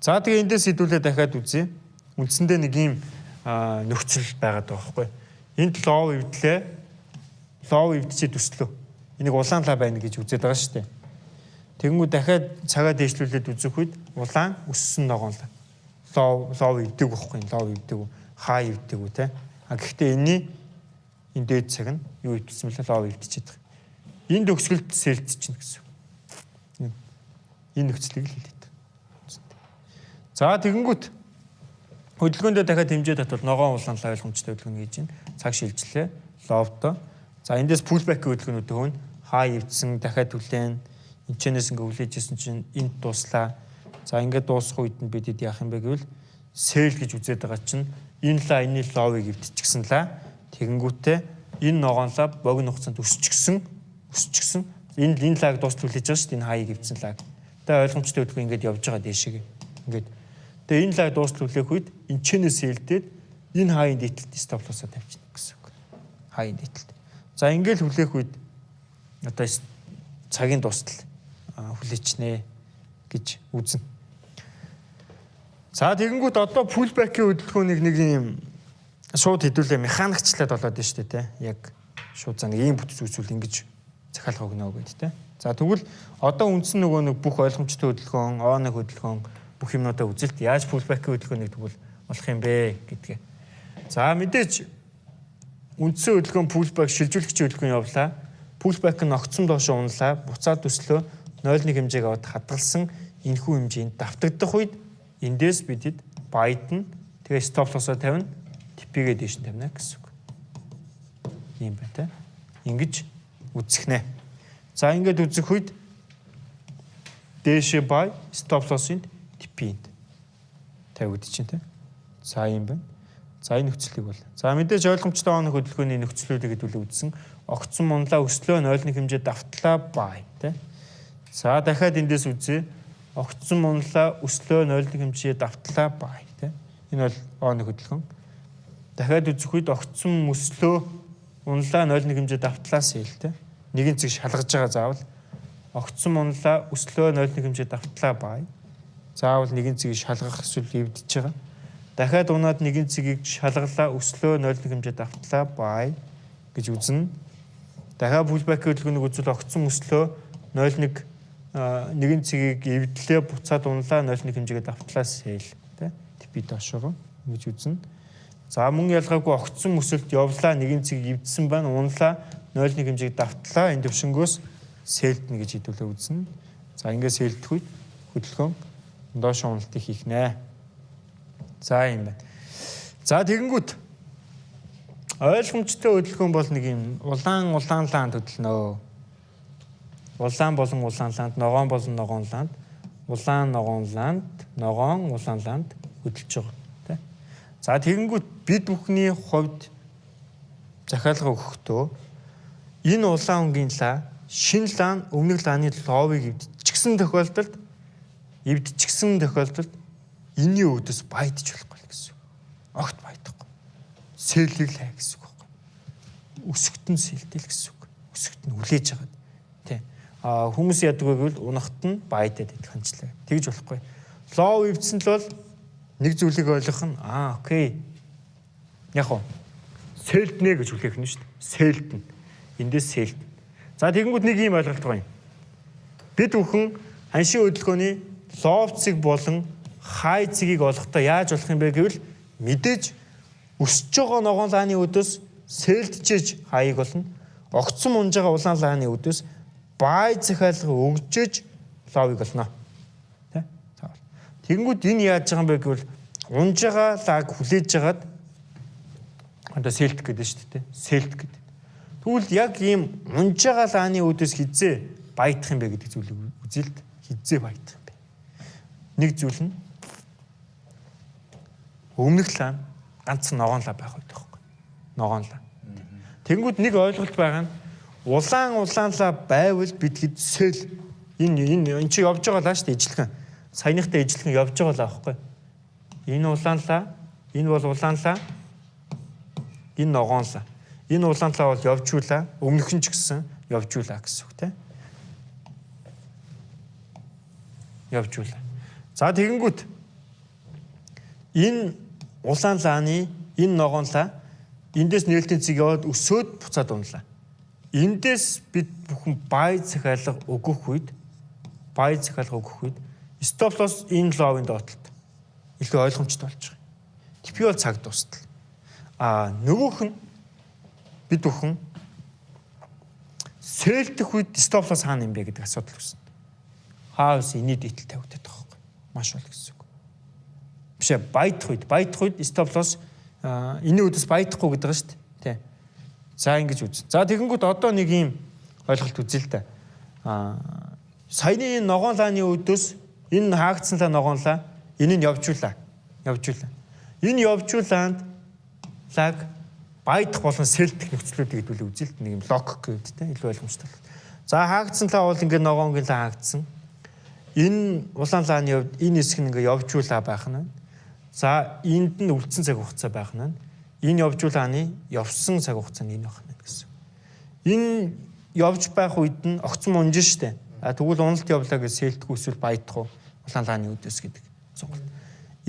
За тэгээ эндээс хэдүүлээ дахиад үзье. Үндсэндээ нэг ийм нөхцөл байгаад байгаа байхгүй. Энд лов ивдлээ. Лов ивдчихэд өслөө. Энийг улаан лаа байна гэж үзээд байгаа шүү дээ. Тэгэнгүүт дахиад цагаа дэвшлүүлээд үзэх үед улаан өссөн ногоон лаа. Лов ивдэг байхгүй. Лов ивдэг. Хаа ивдэг те. А гэхдээ энэ дээд цаг нь юу ивдсэн бэлээ лов ивдчихэд байгаа. Энд өгсгөлд сэлдэж чинь гэсэн. Энэ нөхцөлийг л хэлээд. За тэгэнгүүт хөдөлгөөндөө дахиад хэмжээ татвал ногоон улаан лаа ойлгомжтой хөдөлгөөн хийж чинь цаг шилжлээ. Ловдоо. За эндээс пулбэкийн хөдөлгөөнүүд өгнө. Хаа ивдсэн дахиад хүлээн. Энчнээс ингээ хүлээжсэн чинь энд дуслаа. За ингээд дуусах үед нь бид хэд яах юм бэ гэвэл сэл гэж үзээд байгаа чинь энэ лаа энэ ловыг ивдчихсэн лаа. Тэгэнгүүтээ энэ ногоон лаа богино хугацаанд өсчихсэн. Энэ лааг дуустал хүлээж байгаа шүү дээ. Энэ хаийг ивдсэн лааг. Тэгээ ойлгомжтой хөдөлгөөн ингээд явж байгаа дэшег. Ингээд. Тэгээ энэ лааг дуустал хүлээх үед энчнээс сэлдээд энэ хаийн дээдлэлт стоп-лоссоо тавьчихна гэсэн үг. Хаийн дээдлэлт. За ингээд хүлээх үед одоо цагийн дуустал хүлээчнэ гэж үзнэ. За тэгэнгүүт одоо пулбэкийн хөдөлгөөнийг нэг юм шууд хэдүүлээ механикчлаад болоод байна шүү дээ. Яг шууд зан ийм бүтц үүсвэл ингэж захиалга өгнө гэдэг тийм. За тэгвэл одоо үндсэн нөгөө нэг бүх ойлгомжтой хөдөлгөөн, нэг хөдөлгөөн бүх юмнуудаа үзэлт яаж пулбэкийн хөдөлгөөнийг тэгвэл болох юм бэ гэдгээ. За мэдээж үндсэн хөдөлгөөн пулбэк шилжүүлэгчийн хөдөлгөөн явлаа. Pullback нь огцом доош унлаа, буцаад өслөө 0.1 хэмжээг аваад хадгалсан энэхүү хэмжээнд давтагдах үед эндээс бидэд байтна. Тэгээ стоп лоссоо тавина, типигээ дээш нь тавина гэсэн үг. Ийм бай та. Ингэж үзэх нэ. За ингээд үзэх үед дээшээ бай, стоп лоссынд типинд тавигдчих чинь тэ. За ийм байна. За энэ нөхцөлийг бол. За мэдээж ойлгомжтой оног хөдөлгөөний нөхцлүүдийг хэдүүлээ үзсэн. Огцон мунлаа өслөө 0.1 хэмжээ давтлаа бай тэ. За дахиад эндээс үзье. Огцон мунлаа өслөө 0.1 хэмжээ давтлаа бай тэ. Энэ бол оног хөдөлгөөн. Дахиад үзэх үед огцон өслөө унлаа 0.1 хэмжээ давтлаа сэл тэ. Нэгэн цэг шалгаж байгаа заавал огцон мунлаа өслөө 0.1 хэмжээ давтлаа бай. Заавал нэгэн цэгийг шалгах эсвэл эвдэж байгаа. Дахиад унаад нэгэн цэгийг шалгалаа өслөө 0.1 хэмжээ давтлаа бай гэж үзнэ. Дахиад pullback хөдөлгөөнийг үзвэл огцон өслөө 0.1 нэгэн цэгийг эвдлээ буцаад унлаа 0.1 хэмжээгээ давтлаа сэл тэ типи доошоо ингэж үзнэ. За мөн ялгаагүй огцон өсөлт явлаа нэгэн цэгийг эвдсэн байна унлаа 0.1 хэмжээг давтлаа энэ төвшнгөөс сэлдэнэ гэж хэдүүлээ үзнэ. За ингээд сэлдэх үед хөдөлгөөн доошоо уналтыг хийх нэ. За юм байна. За тэгэнгүүт ойлгомжтой хөдөлгөөн бол нэг юм улаан лаанд хөдөлнө. Улаан болон улаан лаанд, ногоон болон ногоон лаанд, улаан ногоон лаанд, ногоон улаан лаанд хөдөлж байгаа тийм. За тэгэнгүүт бид бүхний хувьд захиалга өгөхдөө энэ улаан өнгийн лаа, шинэ лаан өмнөх лааны ловыг эвдчихсэн тохиолдолд энэний өвдөс байдж болохгүй гэсэн. Огт байдахгүй. Сэллэглээ гэсэн үг байхгүй. Өсгөтөн сэлтэл гэсэн үг. Өсгөт нь хүлээж байгаа. Тэ. Хүмүүс яадаг вэ гэвэл унахт нь байдаад идэх хандлаа. Тэгж болохгүй. Лов эвдсэн л бол нэг зүйлийг ойлгох нь окей. Яг уу. Сэлднэ гэж хүлээх нь шүү дээ. Сэлдэн. Эндээс сэлдэн. За тэгэнгүүт нэг юм ойлголт байна. Бид бүхэн аншийн хөдөлгөөний лов цэг болон хай цэгийг олохдоо яаж болох юм бэ гэвэл мэдээж өсөж байгаа ногоон лааны өдөөс сэлдчиж хаяг болно. Огцон унж байгаа улаан лааны өдөөс бай захиалга өгжөж ловыг олно. Тэ? Тэгэнгүүт энэ яаж байгаа юм бэ гэвэл унж байгаа лаг хүлээж агаад одоо сэлдэх гэдэг шүү дээ. Сэлдэх гэдэг. Тэгвэл яг ийм унж байгаа лааны өдөөс хизээ баядах юм бэ гэдэг зүйлийг үзэлт хизээ баядах юм бэ. Нэг зүйл нь өмнөх лаан ганц ногоон лаа байх байдаг байхгүй. Ногоон лаа. Тэнгүүд нэг ойлголт байгаа нь улаан лаа байвал бидгэд сэл энэ чи явж байгаа лаа шүү дээ ижлэгэн. Саяныхтай ижлэгэн явж байгаа лаа байхгүй. Энэ улаан лаа, энэ бол улаан лаа. Энэ ногоон лаа. Энэ улаан лаа бол явжуулаа, өмнөх нь ч гэсэн явжуулаа гэсэн үг тийм. Явжуулаа. За тэгэнгүүт энэ улаан лааны энэ ногоон лаа эндээс нээлтийн цэг яваад өсөөд буцаад унлаа. Эндээс бид бүхэн бай захиалга өгөх үед стоп лосс энэ ловын доотлолт илүү ойлгомжтой болж байгаа. Типи бол цаг дуустал. Нөгөөх нь бид бүхэн сэлдэх үед стоп лосс хаана юм бэ гэдэг асуудал үүснэ. Хаус эний дэтэл тавигдаад байгаа байхгүй. Маш бол гэсэн үг. Биш баядах үед стоп лосс энэ өдөөс баядахгүй гэдэг байгаа шүү дээ. Тэ. За ингэж үз. За тэгэнгүүт одоо нэг юм ойлголт үзье л да. Саяны ногоон лааны өдөөс энэ хаагдсан лаа ногоон лаа энэ нь явжуулаа. Энэ явжуулаанд лаг баядах болон сэлдэх нөхцлүүдийг хэдүүлээ үзье л нэг юм логик гэдэг тэ илүү ойлгомжтой. За хаагдсан лаа бол ингээд ногоонгийн лаа хаагдсан. Энэ улаан лааны хувьд энэ хэсэг нь ингээд явжуулаа байх нь. За энд нь үлдсэн цаг хугацаа байх нь. Энэ явжуулааны явсан цаг хугацаа нь энэ байх нь гэсэн. Энэ явж байх үед нь огцон унжин штэ. Тэгвэл уналт явлаа гэж сэлдэх эсвэл баядах уу улаан лааны өдөөс гэдэг сонголт.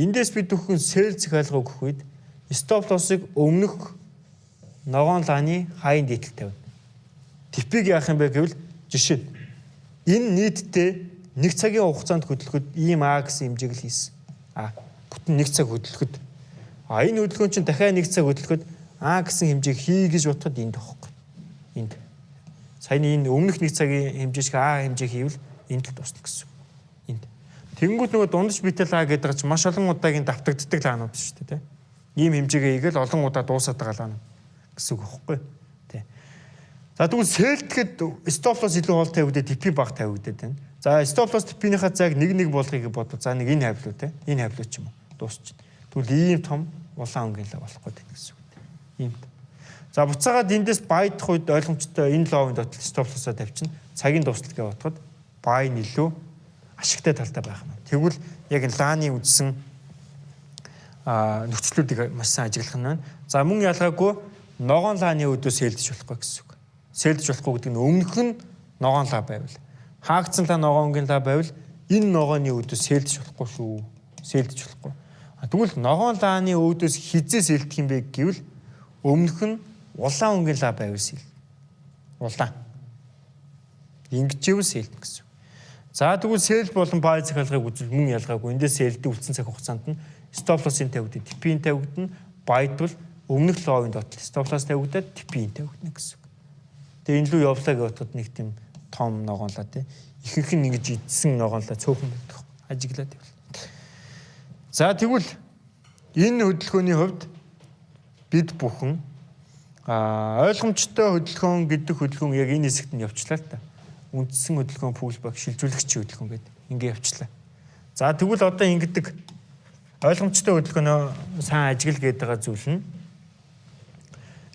Эндээс бид бүхэн сэл захиалга өгөх үед стоп лоссыг өмнөх ногоон лааны хайн дэтэл тавина. Типийг яах юм бэ гэвэл жишээ энэ нийтдээ нэг цагийн хугацаанд хөдөлгөхөд ийм гэсэн хэмжээг л хийсэн. Бүтэн нэг цаг хөдөлгөхөд энэ хөдөлгөөн чинь дахиад нэг цаг хөдөлгөхөд гэсэн хэмжээг хий гэж бодоход энд тоххой. Энд саяны энэ өмнөх нэг цагийн хэмжээ шиг А хэмжээ хийвэл энд л дуусна гэсэн. Энд. Тэнгүүд нөгөө дундаж битэл А гэдэг чинь маш олон удаагийн давтагддаг лаанууд шүү дээ, тийм. Ийм хэмжээгээ хийгээл олон удаа дуусаад байгаа лаанууд гэсэн үг байхгүй. Тийм. За тэгвэл сэлдэхэд стоп-лосс илүү хоол тавигдаад TP баг тавигдаад байна. За стоп-лосс TP-ийнхаа цаг 1-1 болгохыг бодвол за нэг энэ хавлуу тийм. Энэ хавлуу ч юм уу дуусчих. Тэгвэл ийм том улаан өнгийн лав болох гэдэг гэсэн үг тийм. Ийм. За буцаагаад эндээс байдах үед ойлгомжтой энэ ловын дотор стоп-лоссоо тавьчихна. Цагийн дуустал гэж бодоход бай нь илүү ашигтай талтай байх нь. Тэгвэл яг энэ лааны үдсэн нөхцлүүдийг маш сайн ажиглах нь байна. За мөн ялгаагүй ногоон лааны өдөө сэлдэж болохгүй гэсэн үг. Сэлдэж болохгүй гэдэг нь өмнөх нь ногоон лаа байвал хаагдсан лаа ногоон өнгийн лаа байвал энэ ногооны өдөө сэлдэж болохгүй шүү. Сэлдэж болохгүй. Тэгвэл ногоон лааны өдөөс хизээ сэлдэх юм бэ гэвэл өмнөх нь улаан өнгийн лаа байвал сэл. Улаан. Ингэжэв сэлдэх гэсэн. За тэгвэл сэл болон бай захиалгыг үзвэл мөн ялгаагүй. Эндээс сэлдэх үлдсэн цаг хугацаанд нь стоп-лоссын тавигдана, TP-ийн тавигдана, байдвал өмнөх ловын дотор стоп-лосс тавигдаад TP-ийн тавигдана гэсэн. Тэгээ энэ лүү явлаа гэж бодоход нэг тийм том ногоонлаа тий. Ихэнх нь ингэж идсэн ногоонлаа цөөхөн байдаг. Ажиглаад байвал. За тэгвэл энэ хөдөлгөөний хувьд бид бүхэн ойлгомжтой хөдөлгөөн гэдэг хөдөлгөөн яг энэ хэсэгт нь явчлаа л та. Үндсэн хөдөлгөөн пулбак шилжүүлэгчийн хөдөлгөөн гэдэг ингээ явчлаа. За тэгвэл одоо ингэдэг ойлгомжтой хөдөлгөөнөө сайн ажигл гэдэг байгаа зүйл нь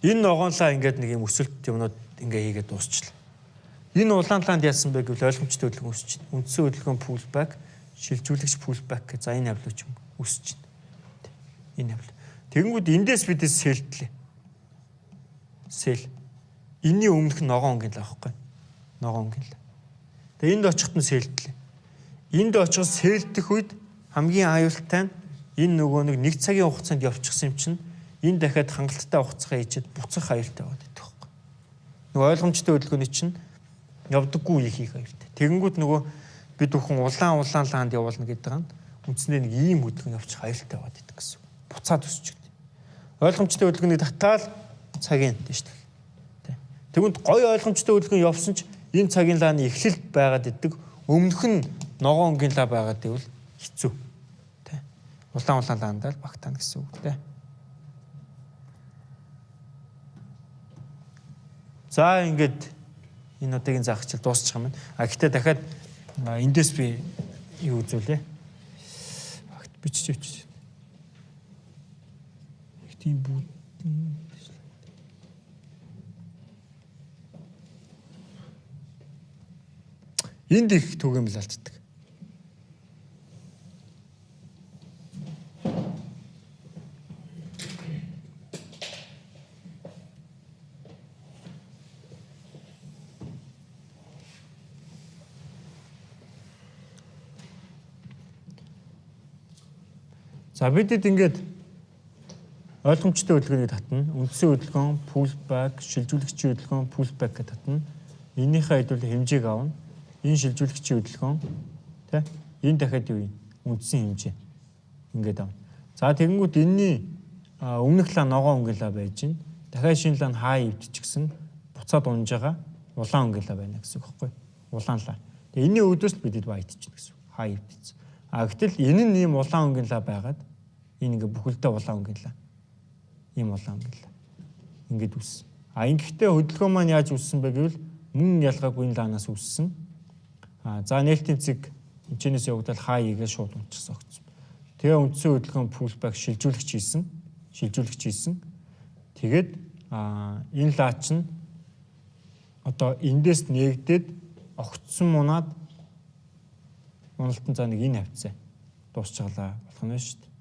энэ ногоонлаа ингээд нэг юм өсөлт юмнууд ингээ хийгээд дуусчлаа. Энэ улаан лаанд яасан бэ гэвэл ойлгомжтой хөдөлгөөн өсч байна. Үндсэн хөдөлгөөн пулбак шилжүүлэгч пулбак гэж за энэ хавлууч юм өсч байна. Энэ хавлуу. Тэгэнгүүт эндээс бидээс сэлдлээ. Сэл. Энийн өмнөх ногоон өнгийн л аахгүй. Ногоон өнгийн л. Тэгээ энд очихт нь сэлдлээ. Энд очиход сэлдэх үед хамгийн аюултай нь энэ нөгөө нэг цагийн хугацаанд явчихсан юм чинь энэ дахиад хангалттай хугацаа хийчихэд буцах аюултай байдаг байхгүй. Нөгөө ойлгомжтой хөдөлгөөний чинь явдаггүй их аюултай. Тэгэнгүүт нөгөө бид бүхэн улаан лаанд явуулна гэдэг нь үндсэндээ нэг ийм хөдөлгөөн явуучих аюултай байдаг гэсэн. Буцаад өсчихдэг. Ойлгомжтой хөдөлгөөний татгаал цагийн тийм шүү дээ. Тэгвэл гоё ойлгомжтой хөдөлгөөн явсан ч энэ цагийн лааны эхлэлд байгаад идэг өмнөх нь ногоон өнгийн лаа байгаад ивэл хэцүү. Тэ. Улаан лаандаа л багтаана гэсэн үг тэ. За ингээд энэ удаагийн заахчил дуусчих юм байна. Гэхдээ дахиад эндээс би юу үзүүлээ. Багт бичиж өчж. Их тийм бүгд энд их түгээмэл алддаг. За бидэд ингээд ойлгомжтой хөдөлгөөний татна, үндсэн хөдөлгөөн, пулбак, шилжүүлэгчийн хөдөлгөөн, пулбак гэж татна. Энийхээ хэдүүл хэмжээг авна. Энэ шилжүүлэгчийн хөдөлгөөн тий энэ дахиад юу юм үндсэн хэмжээ ингээд авна. За тэгэнгүүт энэний өмнөх лаа ногоон өнгийн лаа байж гин дахиад шинэ лаа нь хаа ивдчихсэн буцаад унж байгаа улаан өнгийн лаа байна гэсэн үг байхгүй улаан лаа. Тэгээ энэний өдөөс л бидэд баядчихна гэсэн үг хаа ивдчихсэн. Гэтэл энэ нь ийм улаан өнгийн лаа байгаад энэ ингээ бүхэлдээ улаан өнгийн лаа. Ийм улаан өнгийн лаа. Ингээд үссэн. Ингэхдээ хөдөлгөөн маань яаж үссэн бэ гэвэл мөн ялгаагүй энэ лаанаас үссэн. За нээлтийн цэг энэчнээс явагдал хаа игээ шууд унтчихсан огцсон. Тэгээ үндсэн хөдөлгөөн пулбак шилжүүлэгч хийсэн. Тэгээд энэ лаач нь одоо эндээс нээгдээд огцсон мунаад уналтан за нэг энэ хавцаа дуусчихлаа болох нь шүү дээ.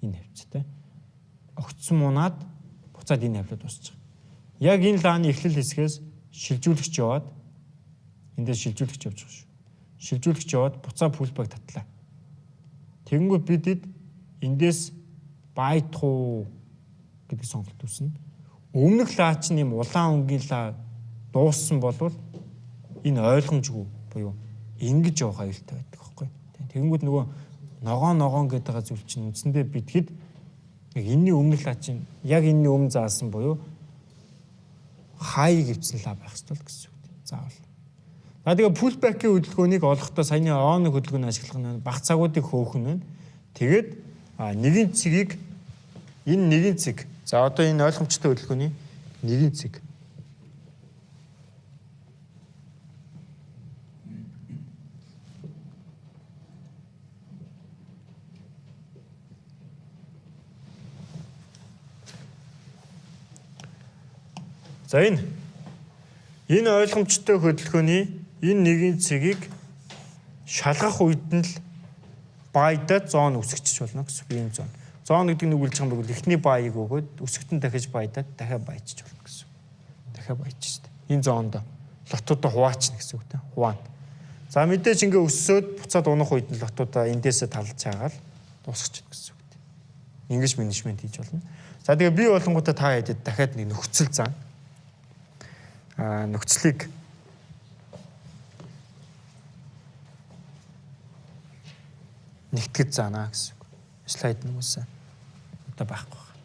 Энэ хавцаа. Огцсон мунаад буцаад энэ хавлаа дуусчих. Яг энэ лааны эхлэл хэсгээс шилжүүлэгч яваад эндээс шилжүүлэгч явж байгаа шүү. Шилжүүлэгч яваад буцаа пулбак татлаа. Тэгэнгүүт бидэд эндээс баядах уу гэдэг сонголт үүснэ. Өмнөх лаач нь юм улаан өнгийн лаа дууссан болвол энэ ойлгомжгүй буюу ингэж явах аюултай байдаг байхгүй. Тэгэнгүүт нөгөө ногоон гэдэг байгаа зүйл чинь үндсэндээ бидэд яг энэний өмнөх лаач нь яг энэний өмнө заасан буюу хай гэвсэн лав байх ёстой л гэсэн үг. Заавал. За тэгээ pullback-ийн хөдөлгөөнийг олохдоо саяны on хөдөлгөөний ашиглах нь бага цагуудыг хөөхөн байна. Тэгээд нэгэн цэгийг энэ нэгэн цэг. За одоо энэ ойлгомжтой хөдөлгөөний нэгэн цэг. За энэ ойлгомжтой хөдөлгөөний энэ нэгэн цэгийг шалгах үед нь л байдад зоон үсгэж болно гэсэн юм зоон. Зоон гэдэг нь үгэлж байгаа юм бол эхний баийг өгөөд өсгөтөн дахиж байдад дахиад баяжиж болно гэсэн. Дахиад баяж штэ. Энэ зоонд лотуудаа хуваачна гэсэн үг тийм. Хуваана. За мэдээж ингээ өссөөд буцаад унах үед нь лотуудаа эндээсээ талж чаагаал дуусгачих гэсэн үг тийм. Ингиш менежмент хийж болно. За тэгээ би болонгуудаа та хэдэд дахиад нэг нөхцөл зан. Нөхцөлийг нэгтгэж заана гэсэн үг. Слайд нүгээс одоо байхгүй байна.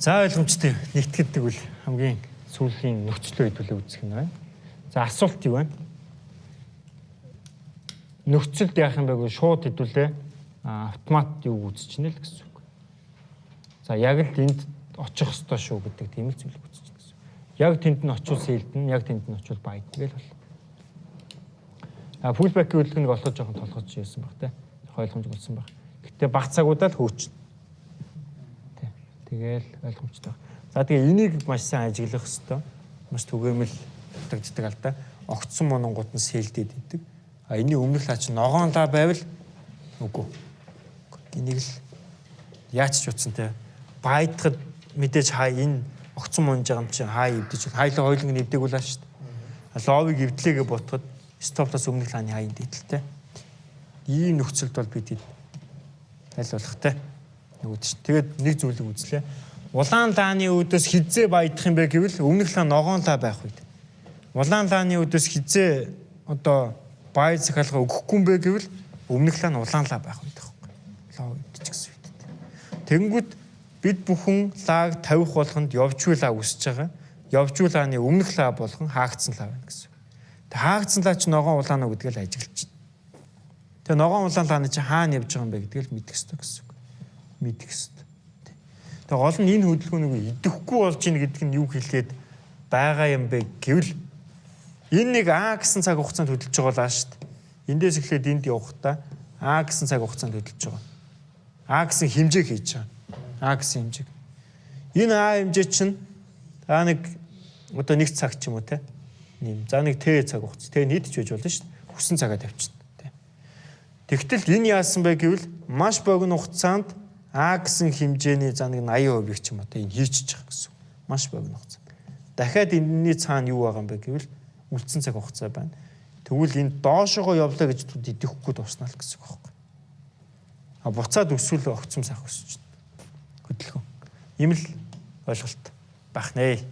За ойлгомжтой нэгтгэдэг үл хамгийн сүүлийн нөхцөлөө хэдүүлээ үзэх нь байна. За асуулт юу вэ? Нөхцөлд яах юм бэ? Шууд хэдүүлээ автомат юу үзчихнэ л гэсэн үг. За яг л энд очих ёстой шүү гэдэг тийм л зүйлийг үзчихнэ гэсэн. Яг тэнд нь очвол сэлдэн, яг тэнд нь очвол байд тэгэл бол. Pullback-ийн хөдөлгөөнийг олоход жоохон толгойч байсан баг те. Ойлгомжтой болсон баг. Гэтэ баг цагуудаа л хөөчнө. Тэ. Тэгэл ойлгомжтой баг. За тэгээ энийг маш сайн ажиглах хэрэгтэй. Маш түгээмэл дутагддаг л да. Огцсон мононгууд нь сэлдээд идэг. Энийн өмнөх лаач ногоонлаа байвал үгүй. Энийг л яач ч утсан те. Байдахад мэдээж хаа энэ огцсон монж байгаа юм чинь хаа ивдэж хайлаа хойлонг нэвдэгүүлээ шүү дээ. Ловыг эвдлээгээ ботход стоплос өмнөх лааны хаянд идэлтэй. Ийм нөхцөлд бол бид аль болохтэй нөгөөд чинь. Тэгээд нэг зүйлийг үзлээ. Улаан лааны үүдээс хизээ баядах юм бэ гэвэл өмнөх лаан ногоон лаа байх үед. Улаан лааны үүдээс хизээ одоо бай захиалга өгөхгүй юм бэ гэвэл өмнөх лаан улаан лаа байх үед байхгүй. Лоо идэж гэсэн үед. Тэнгүүд бид бүхэн лааг тавих болгонд явжуулаа үсэж байгаа. Явжуулааны өмнөх лаа болгон хаагдсан лаа байна гэсэн. Тэг хаагдсан лаа чи ногоон улаан уу гэдгийг л ажиглаж байна. Тэг ногоон улаан лааны чи хаана явж байгаа юм бэ гэдгийг л мэдэх ёстой гэсэн үг. Мэдэх ёстой. Тэг гол нь энэ хөдөлгөөнийг идэхгүй болж ийн гэдэг нь юу хэлээд байгаа юм бэ гэвэл энэ нэг А гэсэн цаг хугацаанд хөдөлж байгаа лаа шүү дээ. Эндээс эхлээд энд явахдаа А гэсэн цаг хугацаанд хөдөлж байгаа. А гэсэн хэмжээ хийж байгаа. А гэсэн хэмжээ. Энэ А хэмжээ чинь нэг одоо нэг цаг ч юм уу те. За нэг Т цаг хугацаа. Т нийтж байж болно шүү дээ. Хүссэн цагаа тавьчихна. Тэгтэл энэ яасан бэ гэвэл маш богино хугацаанд А гэсэн хэмжээний за нэг 80% ч юм уу энэ хийчихэж байгаа гэсэн. Маш богино хугацаа. Дахиад энэний цаана юу байгаа юм бэ гэвэл үлдсэн цаг хугацаа байна. Тэгвэл энэ доошогоо явлаа гэж идэхгүй дуснаа л гэсэн үг байхгүй. Буцаад өсвөл огцом сайх өсөж байна. Хөдөлгөөн. Ийм л ойлголт байх нэ.